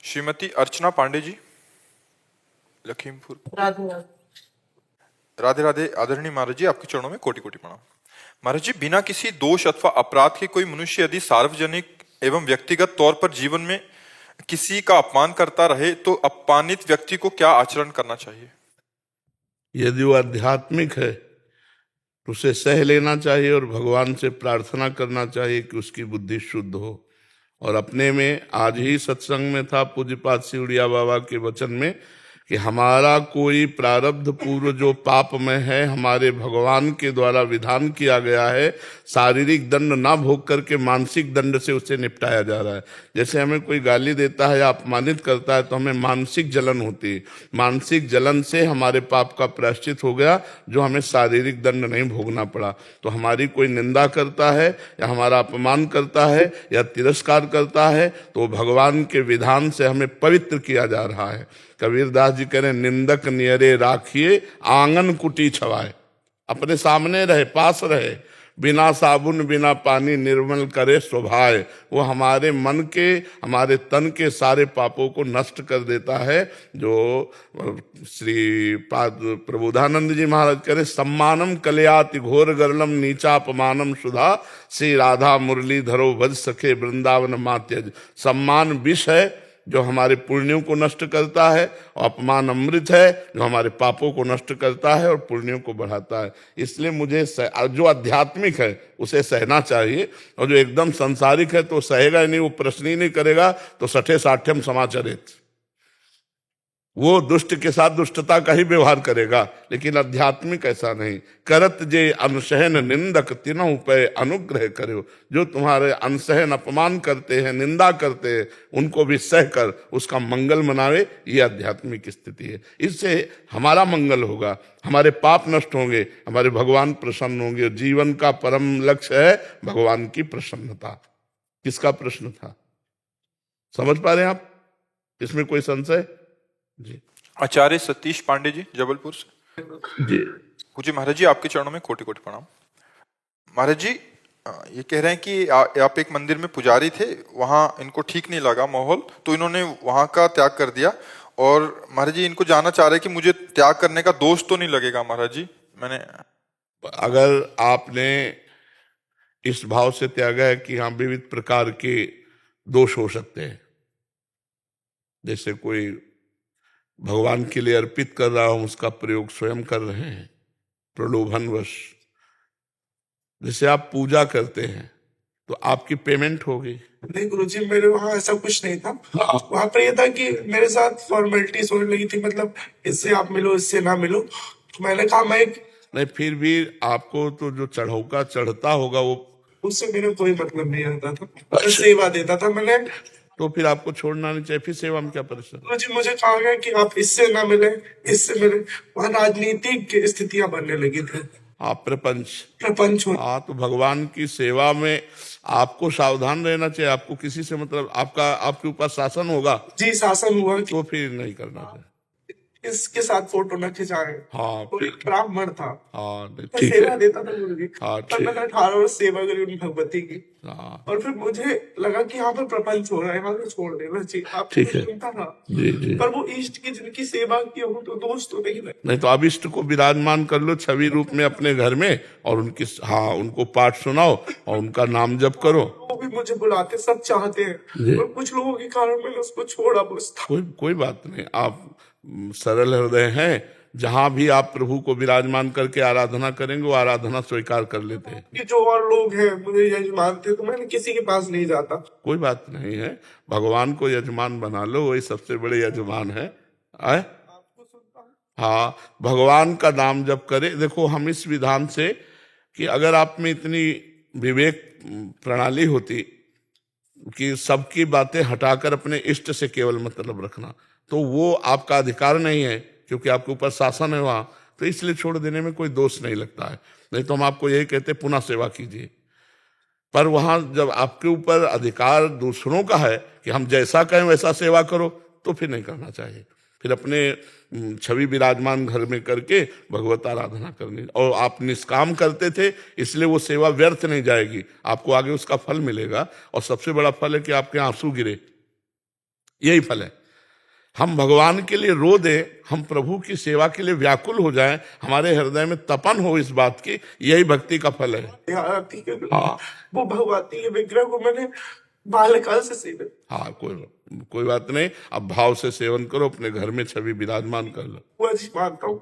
श्रीमती अर्चना पांडे जी, लखीमपुर। राधे राधे। राधे राधे। आदरणीय महाराज जी, आपके चरणों में कोटि कोटि प्रणाम। महाराज जी, बिना किसी दोष अथवा अपराध के कोई मनुष्य यदि सार्वजनिक एवं व्यक्तिगत तौर पर जीवन में किसी का अपमान करता रहे तो अपमानित व्यक्ति को क्या आचरण करना चाहिए? यदि वो आध्यात्मिक है तो उसे सह लेना चाहिए और भगवान से प्रार्थना करना चाहिए कि उसकी बुद्धि शुद्ध हो। और अपने में आज ही सत्संग में था पूज्यपाद सिवड़िया बाबा के वचन में कि हमारा कोई प्रारब्ध पूर्व जो पाप में है, हमारे भगवान के द्वारा विधान किया गया है, शारीरिक दंड ना भोग करके मानसिक दंड से उसे निपटाया जा रहा है। जैसे हमें कोई गाली देता है या अपमानित करता है तो हमें मानसिक जलन होती है, मानसिक जलन से हमारे पाप का प्रायश्चित हो गया, जो हमें शारीरिक दंड नहीं भोगना पड़ा। तो हमारी कोई निंदा करता है या हमारा अपमान करता है या तिरस्कार करता है तो भगवान के विधान से हमें पवित्र किया जा रहा है। कबीरदास जी कह रहे निंदक नियरे राखिए आंगन कुटी छवाए। अपने सामने रहे, पास रहे, बिना साबुन बिना पानी निर्मल करे स्वभाव। वो हमारे मन के, हमारे तन के सारे पापों को नष्ट कर देता है। जो श्री प्रबोधानंद जी महाराज कह रहे सम्मानम कलयाति घोर गरलम नीचा अपमानम सुधा, श्री राधा मुरली धरो भज सखे वृंदावन मात्यज। सम्मान विष है जो हमारे पुण्यों को नष्ट करता है, और अपमान अमृत है जो हमारे पापों को नष्ट करता है और पुण्यों को बढ़ाता है। इसलिए मुझे जो आध्यात्मिक है उसे सहना चाहिए, और जो एकदम सांसारिक है तो सहेगा ही नहीं, वो प्रश्न ही नहीं करेगा, तो सठे साठ्यम समाचरित, वो दुष्ट के साथ दुष्टता का ही व्यवहार करेगा। लेकिन आध्यात्मिक ऐसा नहीं। करत जे अनसहन निंदक तिनहु पे अनुग्रह करो। जो तुम्हारे अनसहन अपमान करते हैं, निंदा करते हैं, उनको भी सहकर उसका मंगल मनावे, ये आध्यात्मिक स्थिति है। इससे हमारा मंगल होगा, हमारे पाप नष्ट होंगे, हमारे भगवान प्रसन्न होंगे। जीवन का परम लक्ष्य है भगवान की प्रसन्नता। किसका प्रश्न था, समझ पा रहे हैं आप? इसमें कोई संशय जी? आचार्य सतीश पांडे जी, जबलपुर से। जी पूज्य महाराज जी, आपके चरणों में कोटि कोटि प्रणाम। महाराज जी, ये कह रहे हैं कि आप एक मंदिर में पुजारी थे, वहां इनको ठीक नहीं लगा माहौल, तो इन्होंने वहां का त्याग कर दिया। और महाराज जी इनको जानना चाह रहे हैं कि मुझे त्याग करने का दोष तो नहीं लगेगा? महाराज जी, मैंने अगर आपने इस भाव से त्यागा है कि हाँ विविध प्रकार के दोष हो सकते हैं, जैसे कोई भगवान के लिए अर्पित कर रहा हूं, उसका प्रयोग स्वयं कर रहे हैं प्रलोभनवश। जैसे आप पूजा करते हैं तो आपकी पेमेंट होगी। नहीं गुरुजी, मेरे वहाँ ऐसा कुछ नहीं था। वहाँ पर यह था कि मेरे साथ फॉर्मेलिटीज होने लगी थी, मतलब इससे आप मिलो, इससे ना मिलो। तो मैंने कहा मैं नहीं, फिर भी आपको तो जो चढ़ौका चढ़ता होगा वो, उससे मेरा कोई मतलब नहीं रहता था। मैं सेवा देता था मैंने। तो फिर आपको छोड़ना नहीं चाहिए। फिर सेवा में क्या परेशान? गुरुजी मुझे कहा गया कि आप इससे ना मिले, इससे मिले। वहाँ राजनीतिक स्थितियां बनने लगी थी। हाँ, प्रपंच प्रपंच हो। हाँ, तो भगवान की सेवा में आपको सावधान रहना चाहिए। आपको किसी से मतलब आपके ऊपर शासन होगा जी, शासन हुआ। तो फिर नहीं करना चाहिए। इसके साथ फोटो न खिंचाए। हाँ, वो एक ब्राह्मण था। हाँ मैं ठीक सेवा है। देता था गुरुजी। हाँ, पर मैंने 18 वर्ष सेवा करी उन भगवती की। हाँ, और फिर मुझे लगा कि यहाँ पर प्रपंच हो रहा है, यहाँ से छोड़ देना चाहिए। आप ठीक है। सुनता था। जी जी। पर वो इष्ट की जिनकी सेवा की हो तो दोस्त तो नहीं लगे। नहीं तो अब इष्ट को विराजमान कर लो छवि रूप में अपने घर में, और उनकी हाँ उनको पाठ सुनाओ और उनका नाम जप करो। वो भी मुझे बुलाते, सब चाहते हैं, और कुछ लोगों के कारण मैंने उसको छोड़ा। बस कोई बात नहीं। आप सरल हृदय हैं, जहां भी आप प्रभु को विराजमान करके आराधना करेंगे वो आराधना स्वीकार कर लेते हैं। कि जो और लोग हैं मुझे यजमान थे, तो मैंने किसी के पास नहीं जाता। कोई बात नहीं है, भगवान को यजमान बना लो, वही सबसे बड़े यजमान है। आए? हाँ, भगवान का नाम जप करे। देखो, हम इस विधान से कि अगर आप में इतनी विवेक प्रणाली होती कि सबकी बातें हटाकर इष्ट इष्ट से केवल मतलब रखना, तो वो आपका अधिकार नहीं है, क्योंकि आपके ऊपर शासन है वहां, तो इसलिए छोड़ देने में कोई दोष नहीं लगता है। नहीं तो हम आपको यही कहते पुनः सेवा कीजिए। पर वहां जब आपके ऊपर अधिकार दूसरों का है कि हम जैसा कहें वैसा सेवा करो, तो फिर नहीं करना चाहिए। फिर अपने छवि विराजमान घर में करके भगवत आराधना करनी। और आप निष्काम करते थे, इसलिए वो सेवा व्यर्थ नहीं जाएगी, आपको आगे उसका फल मिलेगा। और सबसे बड़ा फल है कि आपके आंसू गिरे। यही फल है। हम भगवान के लिए रो दें, हम प्रभु की सेवा के लिए व्याकुल हो जाएं, हमारे हृदय में तपन हो इस बात की, यही भक्ति का फल है। आरती के वो भगवती के विग्रह को मैंने बाल्यकाल से सेवन। हाँ, कोई बात नहीं, अब भाव से सेवन करो, अपने घर में छवि विराजमान कर लो। वो अच्छी मानता हूँ,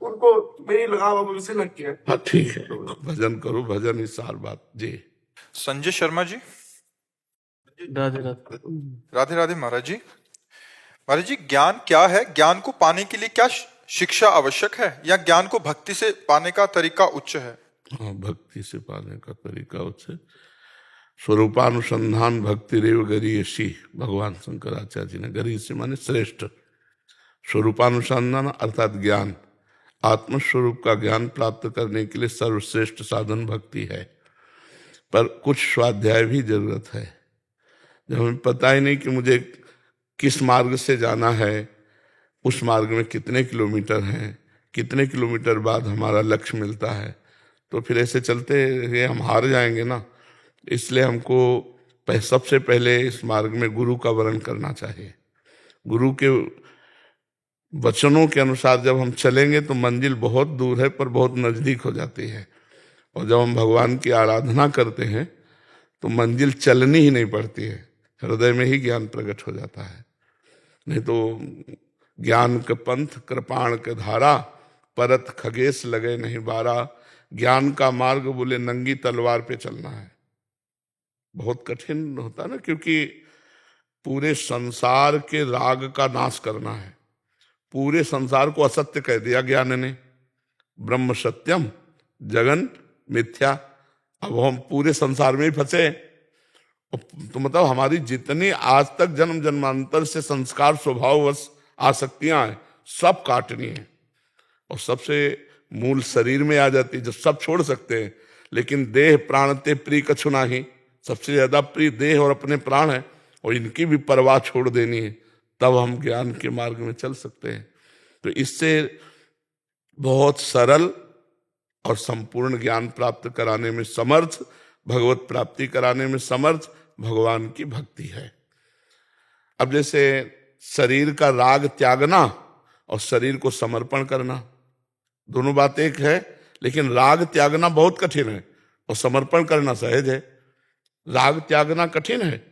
उनको मेरी लगाव अब उनसे लग गया। हाँ ठीक है, भजन करो, भजन ही सार बात जी। संजय शर्मा जी। राधे राधे। राधे राधे महाराज जी। महाराज जी, ज्ञान क्या है? ज्ञान को पाने के लिए क्या शिक्षा आवश्यक है, या ज्ञान को भक्ति से पाने का तरीका उच्च है? हाँ, भक्ति से पाने का तरीका उच्च है। स्वरूपानुसंधान भक्ति रेव गरीयसी, भगवान शंकराचार्य जी ने, गरीय से माने श्रेष्ठ। स्वरूपानुसंधान अर्थात ज्ञान, आत्मस्वरूप का ज्ञान प्राप्त करने के लिए सर्वश्रेष्ठ साधन भक्ति है। पर कुछ स्वाध्याय भी जरूरत है। जब हमें पता ही नहीं कि मुझे किस मार्ग से जाना है, उस मार्ग में कितने किलोमीटर हैं, कितने किलोमीटर बाद हमारा लक्ष्य मिलता है, तो फिर ऐसे चलते हुए हम हार जाएंगे ना। इसलिए हमको सबसे पहले इस मार्ग में गुरु का वर्ण करना चाहिए। गुरु के वचनों के अनुसार जब हम चलेंगे तो मंजिल बहुत दूर है पर बहुत नजदीक हो जाती है। और जब हम भगवान की आराधना करते हैं तो मंजिल चलनी ही नहीं पड़ती है, हृदय में ही ज्ञान प्रकट हो जाता है। नहीं तो ज्ञान के पंथ कृपाण के धारा, परत खगेश लगे नहीं बारा। ज्ञान का मार्ग बोले नंगी तलवार पे चलना है, बहुत कठिन होता है ना, क्योंकि पूरे संसार के राग का नाश करना है। पूरे संसार को असत्य कह दिया ज्ञान ने, ब्रह्म सत्यम जगन मिथ्या। अब हम पूरे संसार में ही फंसे। तो मतलब हमारी जितनी आज तक जन्म जन्मांतर से संस्कार स्वभाववश आसक्तियां हैं, सब काटनी है। और सबसे मूल शरीर में आ जाती है, जब सब छोड़ सकते हैं। लेकिन देह प्राण ते प्रिय कछु नाही, सबसे ज्यादा प्रिय देह और अपने प्राण है, और इनकी भी परवाह छोड़ देनी है, तब हम ज्ञान के मार्ग में चल सकते हैं। तो इससे बहुत सरल और संपूर्ण ज्ञान प्राप्त कराने में समर्थ, भगवत प्राप्ति कराने में समर्थ भगवान की भक्ति है। अब जैसे शरीर का राग त्यागना और शरीर को समर्पण करना, दोनों बात एक है, लेकिन राग त्यागना बहुत कठिन है और समर्पण करना सहज है। राग त्यागना कठिन है।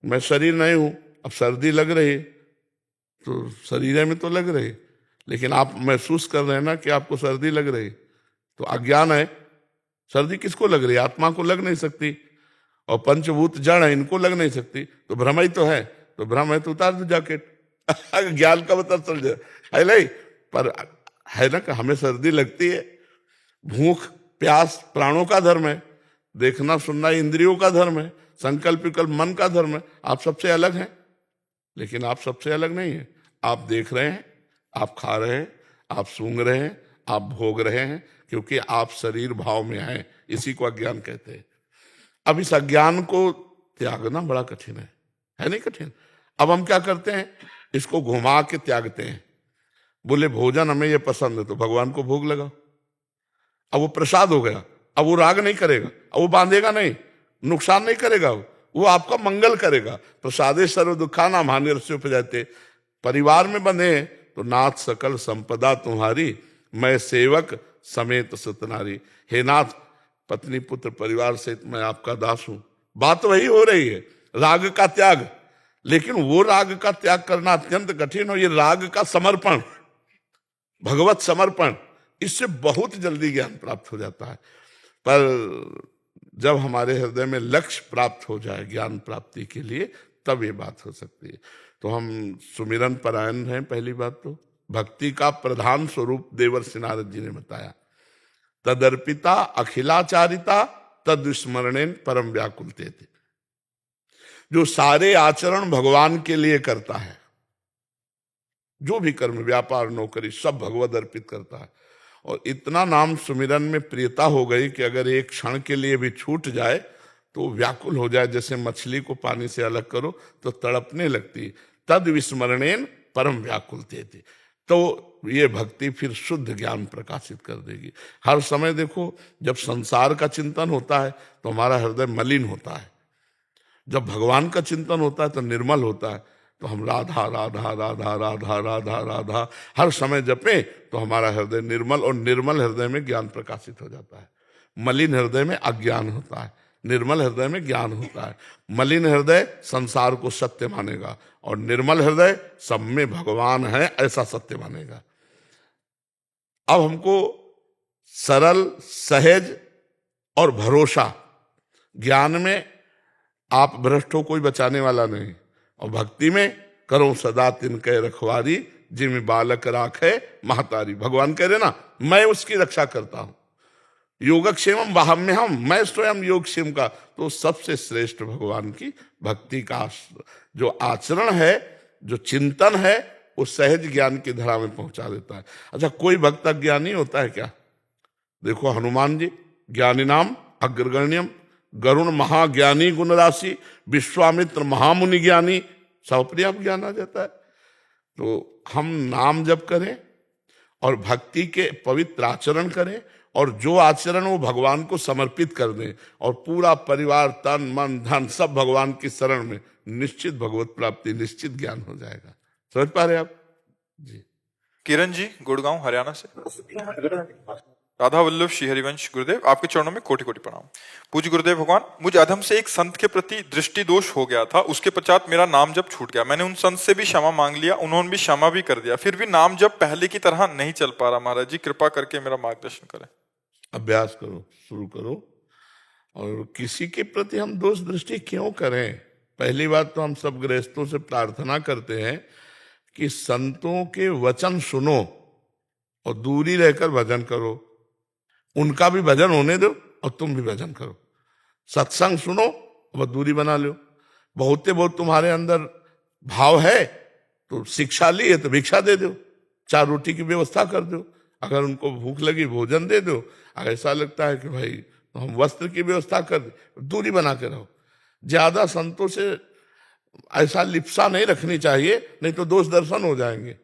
मैं शरीर नहीं हूं, अब सर्दी लग रही तो शरीर में तो लग रही, लेकिन आप महसूस कर रहे हैं ना कि आपको सर्दी लग रही, तो अज्ञान है। सर्दी किसको लग रही है? आत्मा को लग नहीं सकती। और पंचभूत जड़ है, इनको लग नहीं सकती, तो भ्रम ही तो है। तो भ्रम है तो उतार दो जैकेट। ज्ञान का मतलब समझे है नहीं, पर है ना कि हमें सर्दी लगती है। भूख प्यास प्राणों का धर्म है, देखना सुनना इंद्रियों का धर्म है, संकल्प विकल्प मन का धर्म है। आप सबसे अलग हैं, लेकिन आप सबसे अलग नहीं हैं। आप देख रहे हैं, आप खा रहे हैं, आप सूंघ रहे हैं, आप भोग रहे हैं, क्योंकि आप शरीर भाव में हैं। इसी को अज्ञान कहते हैं। अब इस अज्ञान को त्यागना बड़ा कठिन है नहीं कठिन? अब हम क्या करते हैं, इसको घुमा के त्यागते हैं। बोले भोजन हमें ये पसंद है तो भगवान को भोग लगा, अब वो प्रसाद हो गया, अब वो राग नहीं करेगा, अब वो बांधेगा नहीं, नुकसान नहीं करेगा, वो आपका मंगल करेगा। प्रसादे सर्व दुखाना हानि रस्से उपजाते। परिवार में बंधे तो नाथ सकल संपदा तुम्हारी, मैं सेवक समेत सतनारी। हे नाथ, पत्नी पुत्र परिवार सहित मैं आपका दास हूं। बात वही हो रही है, राग का त्याग। लेकिन वो राग का त्याग करना अत्यंत कठिन हो, ये राग का समर्पण, भगवत समर्पण, इससे बहुत जल्दी ज्ञान प्राप्त हो जाता है। पर जब हमारे हृदय में लक्ष्य प्राप्त हो जाए ज्ञान प्राप्ति के लिए, तब ये बात हो सकती है। तो हम सुमिरन परायण हैं। पहली बात तो भक्ति का प्रधान स्वरूप देवर्षि नारद जी ने बताया, तदर्पिता अखिलाचारिता तद विस्मरणेन परम व्याकुलते थे। जो सारे आचरण भगवान के लिए करता है, जो भी कर्म व्यापार नौकरी सब भगवत अर्पित करता है, और इतना नाम सुमिरन में प्रियता हो गई कि अगर एक क्षण के लिए भी छूट जाए तो व्याकुल हो जाए। जैसे मछली को पानी से अलग करो तो तड़पने लगती। तद विस्मरणेन परम व्याकुलते थे। तो ये भक्ति फिर शुद्ध ज्ञान प्रकाशित कर देगी। हर समय देखो, जब संसार का चिंतन होता है तो हमारा हृदय मलिन होता है, जब भगवान का चिंतन होता है तो निर्मल होता है। तो हम राधा राधा राधा राधा राधा राधा हर समय जपें तो हमारा हृदय निर्मल, और निर्मल हृदय में ज्ञान प्रकाशित हो जाता है। मलिन हृदय में अज्ञान होता है, निर्मल हृदय में ज्ञान होता है। मलिन हृदय संसार को सत्य मानेगा और निर्मल हृदय सब में भगवान है ऐसा सत्य मानेगा। अब हमको सरल, सहज और भरोसा, ज्ञान में आप भ्रष्ट हो, कोई बचाने वाला नहीं, और भक्ति में करो सदा तिनके रखवारी, जिम बालक राखे महतारी। भगवान कह रहे ना, मैं उसकी रक्षा करता हूं। योगक्षेमम वाहम्यहम, मैं स्वयं योगक्षेम का। तो सबसे श्रेष्ठ भगवान की भक्ति का जो आचरण है, जो चिंतन है, वो सहज ज्ञान की धरा में पहुंचा देता है। अच्छा, कोई भक्त अज्ञानी होता है क्या? देखो हनुमान जी, ज्ञानी नाम अग्रगण्यम, गरुण महाज्ञानी गुण राशि, विश्वामित्र महामुनि ज्ञानी, सब अपने आप ज्ञान आ जाता है। तो हम नाम जप करें और भक्ति के पवित्र आचरण करें, और जो आचरण वो भगवान को समर्पित कर दें, और पूरा परिवार, तन मन धन सब भगवान की शरण में, निश्चित भगवत प्राप्ति, निश्चित ज्ञान हो जाएगा। समझ पा रहे आप जी? किरण जी, गुड़गांव हरियाणा से। राधा वल्लभ श्री हरिवंश गुरुदेव, आपके चरणों में कोटि कोटि प्रणाम। पूज्य गुरुदेव भगवान, मुझ अधम से एक संत के प्रति दृष्टि दोष हो गया था, उसके पश्चात मेरा नाम जप छूट गया। मैंने उन संत से भी क्षमा मांग लिया, उन्होंने भी क्षमा भी कर दिया, फिर भी नाम जप पहले की तरह नहीं चल पा रहा। महाराज जी कृपा करके मेरा मार्गदर्शन करें। अभ्यास करो, शुरू करो। और किसी के प्रति हम दोष दृष्टि क्यों करें? पहली बात तो हम सब गृहस्थों से प्रार्थना करते हैं कि संतों के वचन सुनो और दूरी रहकर भजन करो। उनका भी भजन होने दो और तुम भी भजन करो। सत्संग सुनो और दूरी बना लो। बहुत तुम्हारे अंदर भाव है तो शिक्षा ली है तो भिक्षा दे दो, 4 रोटी की व्यवस्था कर दो। अगर उनको भूख लगी भोजन दे दो। अगर ऐसा लगता है कि भाई तो हम वस्त्र की व्यवस्था कर दे, दूरी बना के रहो। ज्यादा संतों से ऐसा लिप्सा नहीं रखनी चाहिए, नहीं तो दोष दर्शन हो जाएंगे।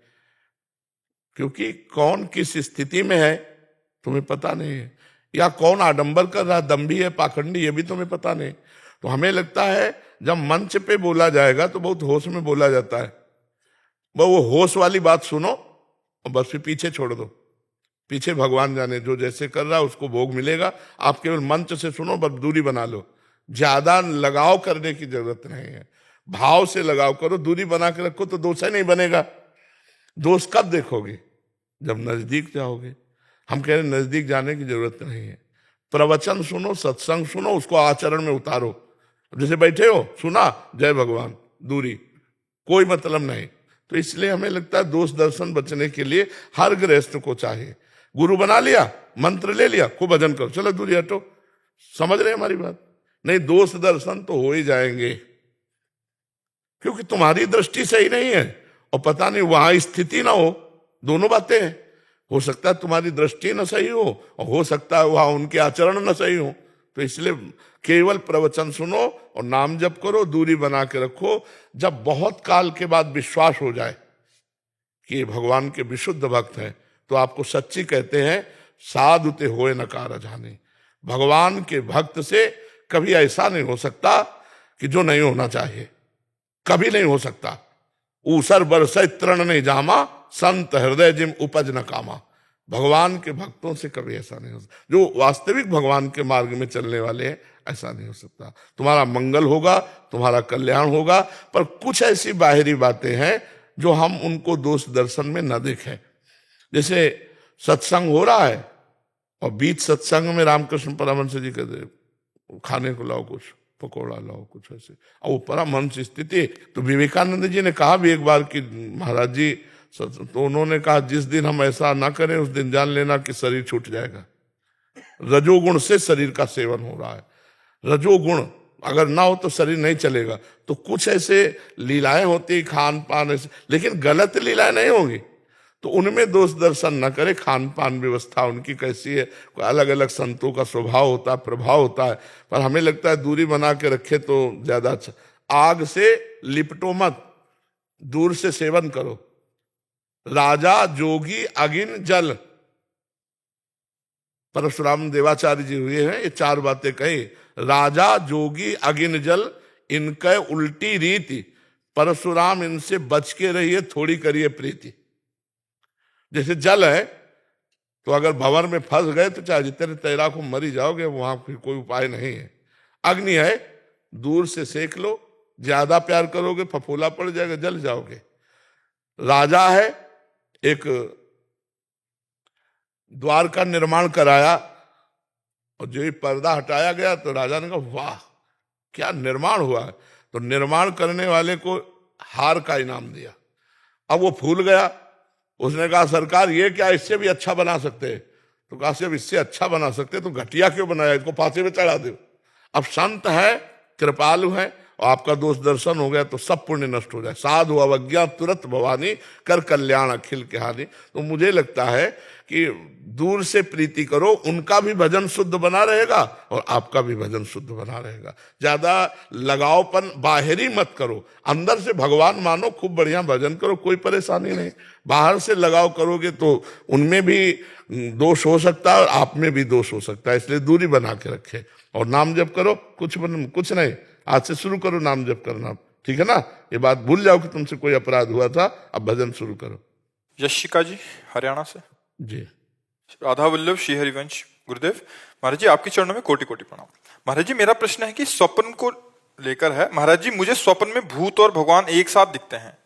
क्योंकि कौन किस स्थिति में है तुम्हें पता नहीं है, या कौन आडंबर कर रहा, दंभी है, पाखंडी, ये भी तुम्हें पता नहीं। तो हमें लगता है जब मंच पे बोला जाएगा तो बहुत होश में बोला जाता है। वो होश वाली बात सुनो और बस फिर पीछे छोड़ दो। पीछे भगवान जाने, जो जैसे कर रहा है उसको भोग मिलेगा। आप केवल मंच से सुनो, बस दूरी बना लो। ज्यादा लगाव करने की जरूरत नहीं है, भाव से लगाव करो, दूरी बना के रखो तो दोष ही नहीं बनेगा। दोष कब देखोगे? जब नजदीक जाओगे। हम कह रहे हैं नजदीक जाने की जरूरत नहीं है। प्रवचन सुनो, सत्संग सुनो, उसको आचरण में उतारो। जैसे बैठे हो, सुना, जय भगवान, दूरी, कोई मतलब नहीं। तो इसलिए हमें लगता है दोष दर्शन बचने के लिए हर गृहस्थ को चाहिए, गुरु बना लिया, मंत्र ले लिया, खूब भजन करो, चलो दूरी हटो। समझ रहे हमारी बात? नहीं, दोष दर्शन तो हो ही जाएंगे, क्योंकि तुम्हारी दृष्टि सही नहीं है और पता नहीं वहां स्थिति ना हो। दोनों बातें हैं। हो सकता है तुम्हारी दृष्टि न सही हो और हो सकता है वहां उनके आचरण न सही हो। तो इसलिए केवल प्रवचन सुनो और नाम जप करो, दूरी बना के रखो। जब बहुत काल के बाद विश्वास हो जाए कि भगवान के विशुद्ध भक्त हैं, तो आपको सच्ची कहते हैं, साधु ते होए नकार जाने। भगवान के भक्त से कभी ऐसा नहीं हो सकता कि जो नहीं होना चाहिए, कभी नहीं हो सकता। ऊसर बरसै तृण नहीं जामा, संत हृदय जिम उपज न कामा। भगवान के भक्तों से कभी ऐसा नहीं हो सकता। जो वास्तविक भगवान के मार्ग में चलने वाले हैं, ऐसा नहीं हो सकता। तुम्हारा मंगल होगा, तुम्हारा कल्याण होगा, पर कुछ ऐसी बाहरी बातें हैं जो हम उनको दोष दर्शन में न देखें। जैसे सत्संग हो रहा है और बीच सत्संग में रामकृष्ण परमहंस जी कहते खाने को लाओ, कुछ पकौड़ा लाओ, कुछ ऐसे, और वो परमहंस स्थिति। तो विवेकानंद जी ने कहा भी एक बार कि महाराज जी, तो उन्होंने कहा जिस दिन हम ऐसा ना करें उस दिन जान लेना कि शरीर छूट जाएगा। रजोगुण से शरीर का सेवन हो रहा है। रजोगुण अगर ना हो तो शरीर नहीं चलेगा। तो कुछ ऐसे लीलाएं होती, खान पान ऐसे, लेकिन गलत लीलाएं नहीं होंगी, तो उनमें दोष दर्शन न करे। खान पान व्यवस्था उनकी कैसी है, अलग अलग संतों का स्वभाव होता है, प्रभाव होता है, पर हमें लगता है दूरी बना के रखे तो ज्यादा अच्छा। आग से लिपटो मत, दूर से सेवन करो। राजा जोगी अगिन जल, परशुराम देवाचार्य जी हुए हैं, ये 4 बातें कही। राजा जोगी अगिन जल, इनके उल्टी रीति, परशुराम इनसे बच के रहिए, थोड़ी करिए प्रीति। जैसे जल है, तो अगर भंवर में फंस गए तो चाहे जितने तैरा को मरी जाओगे, वहां फिर कोई उपाय नहीं है। अग्नि है, दूर से सेक लो, ज्यादा प्यार करोगे फफोला पड़ जाएगा, जल जाओगे। राजा है, एक द्वार का निर्माण कराया और जो ही पर्दा हटाया गया तो राजा ने कहा वाह क्या निर्माण हुआ है, तो निर्माण करने वाले को हार का इनाम दिया। अब वो फूल गया, उसने कहा सरकार ये क्या, इससे भी अच्छा बना सकते हैं। तो कहा जब इससे अच्छा बना सकते तो घटिया क्यों बनाया, इसको फांसी में चढ़ा दो। अब संत है, कृपालु है, और आपका दोष दर्शन हो गया तो सब पुण्य नष्ट हो जाए। साधु अवज्ञा तुरंत भवानी, कर कल्याण अखिल के हानि। तो मुझे लगता है कि दूर से प्रीति करो, उनका भी भजन शुद्ध बना रहेगा और आपका भी भजन शुद्ध बना रहेगा। ज्यादा लगावपन बाहरी मत करो, अंदर से भगवान मानो, खूब बढ़िया भजन करो, कोई परेशानी नहीं। बाहर से लगाव करोगे तो उनमें भी दोष हो सकता है और आप में भी दोष हो सकता है, इसलिए दूरी बना के रखे और नाम जप करो। कुछ नहीं, आज से शुरू करो नाम जप करना, ठीक है ना। ये बात भूल जाओ कि तुमसे कोई अपराध हुआ था, अब भजन शुरू करो। यशिका जी हरियाणा से। जी राधा वल्लभ श्री हरिवंश गुरुदेव। महाराज जी आपके चरणों में कोटि कोटि प्रणाम। महाराज जी मेरा प्रश्न है कि स्वप्न को लेकर है। महाराज जी मुझे स्वप्न में भूत और भगवान एक साथ दिखते हैं,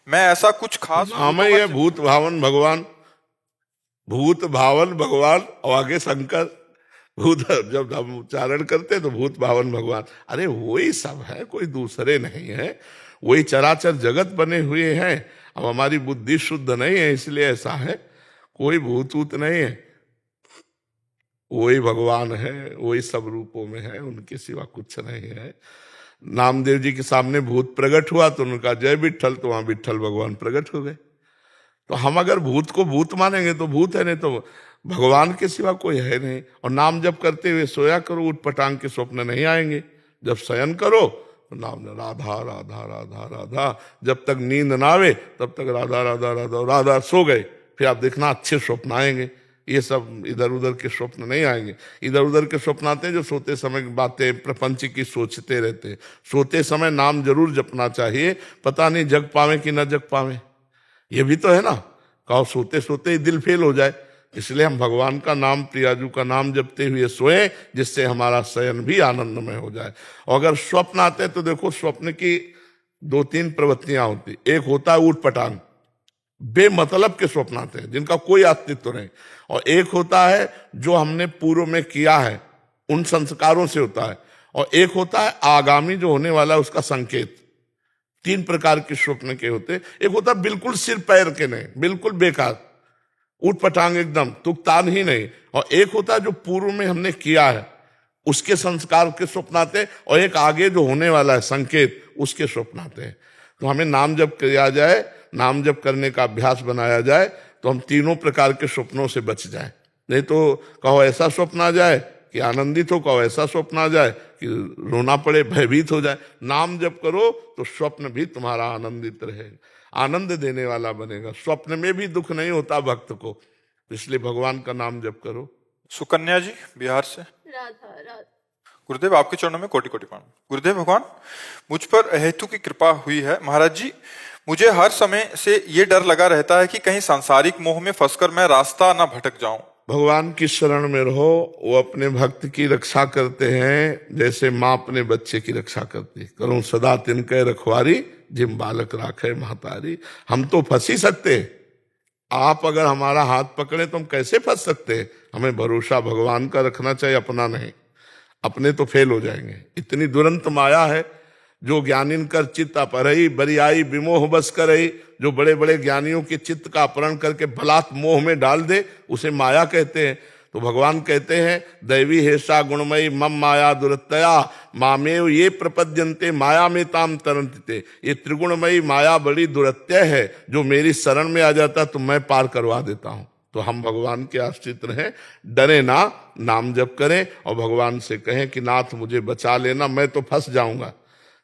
मैं ऐसा कुछ खास हमें ये भूत भावन भगवान, भूत भावन भगवान और आगे शंकर, भूत जब हम उच्चारण करते तो भूत भावन भगवान, अरे वही सब है, कोई दूसरे नहीं है, वही चराचर जगत बने हुए हैं। अब हमारी बुद्धि शुद्ध नहीं है इसलिए ऐसा है, कोई भूत ऊत नहीं है, वही भगवान है, वही सब रूपों में है, उनके सिवा कुछ नहीं है। नामदेव जी के सामने भूत प्रकट हुआ तो उनका जय विठ्ठल, तो वहां विठ्ठल भगवान प्रकट हो गए। तो हम अगर भूत को भूत मानेंगे तो भूत है, नहीं तो भगवान के सिवा कोई है नहीं। और नाम जब करते हुए सोया करो, उठ पटांग के स्वप्न नहीं आएंगे। जब शयन करो तो नाम राधा राधा राधा राधा, जब तक नींद ना आवे तब तक राधा राधा राधा राधा, सो गए फिर आप देखना अच्छे स्वप्न आएंगे। ये सब इधर उधर के स्वप्न नहीं आएंगे। इधर उधर के स्वप्न आते हैं जो सोते समय बातें प्रपंच की सोचते रहते हैं। सोते समय नाम जरूर जपना चाहिए, पता नहीं जग पावे कि न जग पावे, ये भी तो है ना। कहो सोते सोते ही दिल फेल हो जाए, इसलिए हम भगवान का नाम, प्रियाजू का नाम जपते हुए सोए, जिससे हमारा शयन भी आनंदमय हो जाए। और अगर स्वप्न आते हैं तो देखो स्वप्न की 2-3 प्रवृत्तियां होती। एक होता है ऊट पटांग, बेमतलब के स्वप्न आते हैं जिनका कोई अस्तित्व नहीं। और एक होता है जो हमने पूर्व में किया है उन संस्कारों से होता है। और एक होता है आगामी जो होने वाला है उसका संकेत। 3 प्रकार के स्वप्न के होते। एक होता है बिल्कुल सिर पैर के नहीं, बिल्कुल बेकार, उठ पटांग एकदम, तुकतान ही नहीं। और एक होता है जो पूर्व में हमने किया है उसके संस्कार के स्वप्न आते हैं। और एक आगे जो होने वाला है संकेत, उसके स्वप्न आते हैं। तो हमें नाम जप किया जाए, नाम जप करने का अभ्यास बनाया जाए तो हम तीनों प्रकार के स्वप्नों से बच जाए। नहीं तो कहो ऐसा स्वप्न आ जाए कि आनंदित हो, कहो ऐसा स्वप्न आ जाए कि रोना पड़े, भयभीत हो जाए। नाम जप करो तो स्वप्न भी तुम्हारा आनंदित रहेगा, आनंद देने वाला बनेगा। स्वप्न में भी दुख नहीं होता भक्त को, इसलिए भगवान का नाम जप करो। सुकन्या जी बिहार से। राधा राधा। गुरुदेव आपके चरणों में कोटि कोटि प्रणाम। गुरुदेव भगवान मुझ पर हेतु की कृपा हुई है। महाराज जी मुझे हर समय से ये डर लगा रहता है कि कहीं सांसारिक मोह में फंसकर मैं रास्ता ना भटक जाऊं। भगवान की शरण में रहो, वो अपने भक्त की रक्षा करते हैं जैसे माँ अपने बच्चे की रक्षा करती है। करूं सदा तिनके रखवारी, जिम बालक राखे महतारी। हम तो फंस ही सकते हैं, आप अगर हमारा हाथ पकड़े तो हम कैसे फंस सकते हैं। हमें भरोसा भगवान का रखना चाहिए, अपना नहीं। अपने तो फेल हो जाएंगे। इतनी दुरंत माया है जो ज्ञानिन कर चित्त अपरई, बरियाई विमोह बस करई। जो बड़े बड़े ज्ञानियों के चित्त का अपहरण करके बलात् मोह में डाल दे उसे माया कहते हैं। तो भगवान कहते हैं दैवी हेषा गुणमयी मम माया दुरतया मामेव ये प्रपद्यन्ते माया में ताम तरंते। ये त्रिगुणमयी माया बड़ी दुरत्य है, जो मेरी शरण में आ जाता तो मैं पार करवा देता हूं। तो हम भगवान के आश्रित रहें, डरे ना, नाम जप करें और भगवान से कहें कि नाथ मुझे बचा लेना, मैं तो फंस जाऊंगा।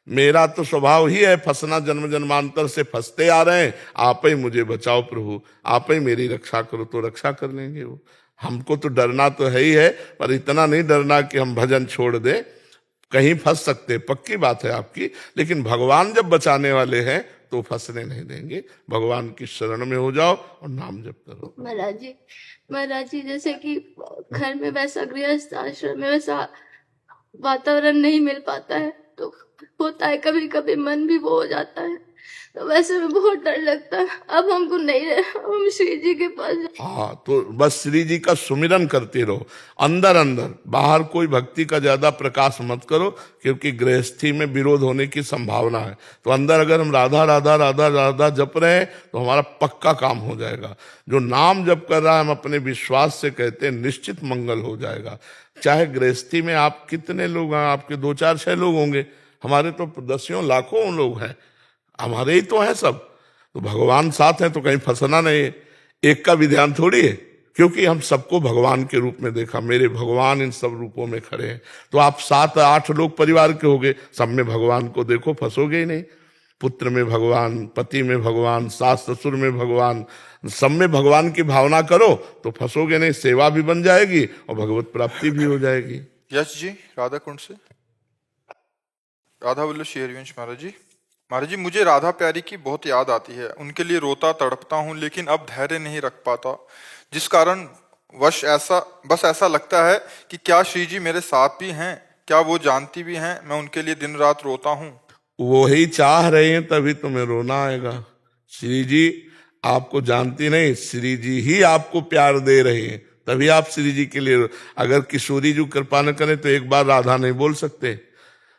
मेरा तो स्वभाव ही है फंसना, जन्म जन्मांतर से फंसते आ रहे हैं। आप ही मुझे बचाओ प्रभु, आप ही मेरी रक्षा करो, तो रक्षा कर लेंगे वो। हमको तो डरना तो है ही है, पर इतना नहीं डरना कि हम भजन छोड़ दें। कहीं फंस सकते, पक्की बात है आपकी, लेकिन भगवान जब बचाने वाले हैं तो फंसने नहीं देंगे। भगवान की शरण में हो जाओ और नाम जप करो। महाराज जी जैसे कि घर में वैसा गृहस्थ आश्रम में वैसा वातावरण नहीं मिल पाता है, तो होता है कभी कभी मन भी वो हो जाता है, तो वैसे में बहुत डर लगता है। अब हमको नहीं रहे, हम श्री जी के पास हाँ, तो बस श्री जी का सुमिरन करते रहो अंदर अंदर, बाहर कोई भक्ति का ज्यादा प्रकाश मत करो, क्योंकि गृहस्थी में विरोध होने की संभावना है। तो अंदर अगर हम राधा राधा राधा राधा जप रहे हैं तो हमारा पक्का काम हो जाएगा। जो नाम जप कर रहा है, हम अपने विश्वास से कहते हैं निश्चित मंगल हो जाएगा। चाहे गृहस्थी में आप कितने लोग हैं, आपके 2 4 6 लोग होंगे, हमारे तो दसियों लाखों लोग हैं, हमारे ही तो हैं सब। तो भगवान साथ है तो कहीं फंसना नहीं है। एक का भी ध्यान थोड़ी है, क्योंकि हम सबको भगवान के रूप में देखा, मेरे भगवान इन सब रूपों में खड़े हैं। तो आप 7 8 लोग परिवार के होगे, सब में भगवान को देखो, फंसोगे ही नहीं। पुत्र में भगवान, पति में भगवान, सास ससुर में भगवान, सब में भगवान की भावना करो तो फंसोगे नहीं। सेवा भी बन जाएगी और भगवत प्राप्ति भी हो जाएगी। यश जी राधा कुंड से, राधा वल्लभ शेरवंश महाराज जी। महाराज जी, मुझे राधा प्यारी की बहुत याद आती है, उनके लिए रोता तड़पता हूँ, लेकिन अब धैर्य नहीं रख पाता, जिस कारण बस ऐसा लगता है कि क्या श्री जी मेरे साथ भी हैं, क्या वो जानती भी हैं, मैं उनके लिए दिन रात रोता हूँ। वो ही चाह रहे हैं तभी तुम्हें रोना आएगा। श्री जी आपको जानती नहीं, श्री जी ही आपको प्यार दे रहे हैं, तभी आप श्री जी के लिए। अगर किशोरी जी कृपा न करें तो एक बार राधा नहीं बोल सकते,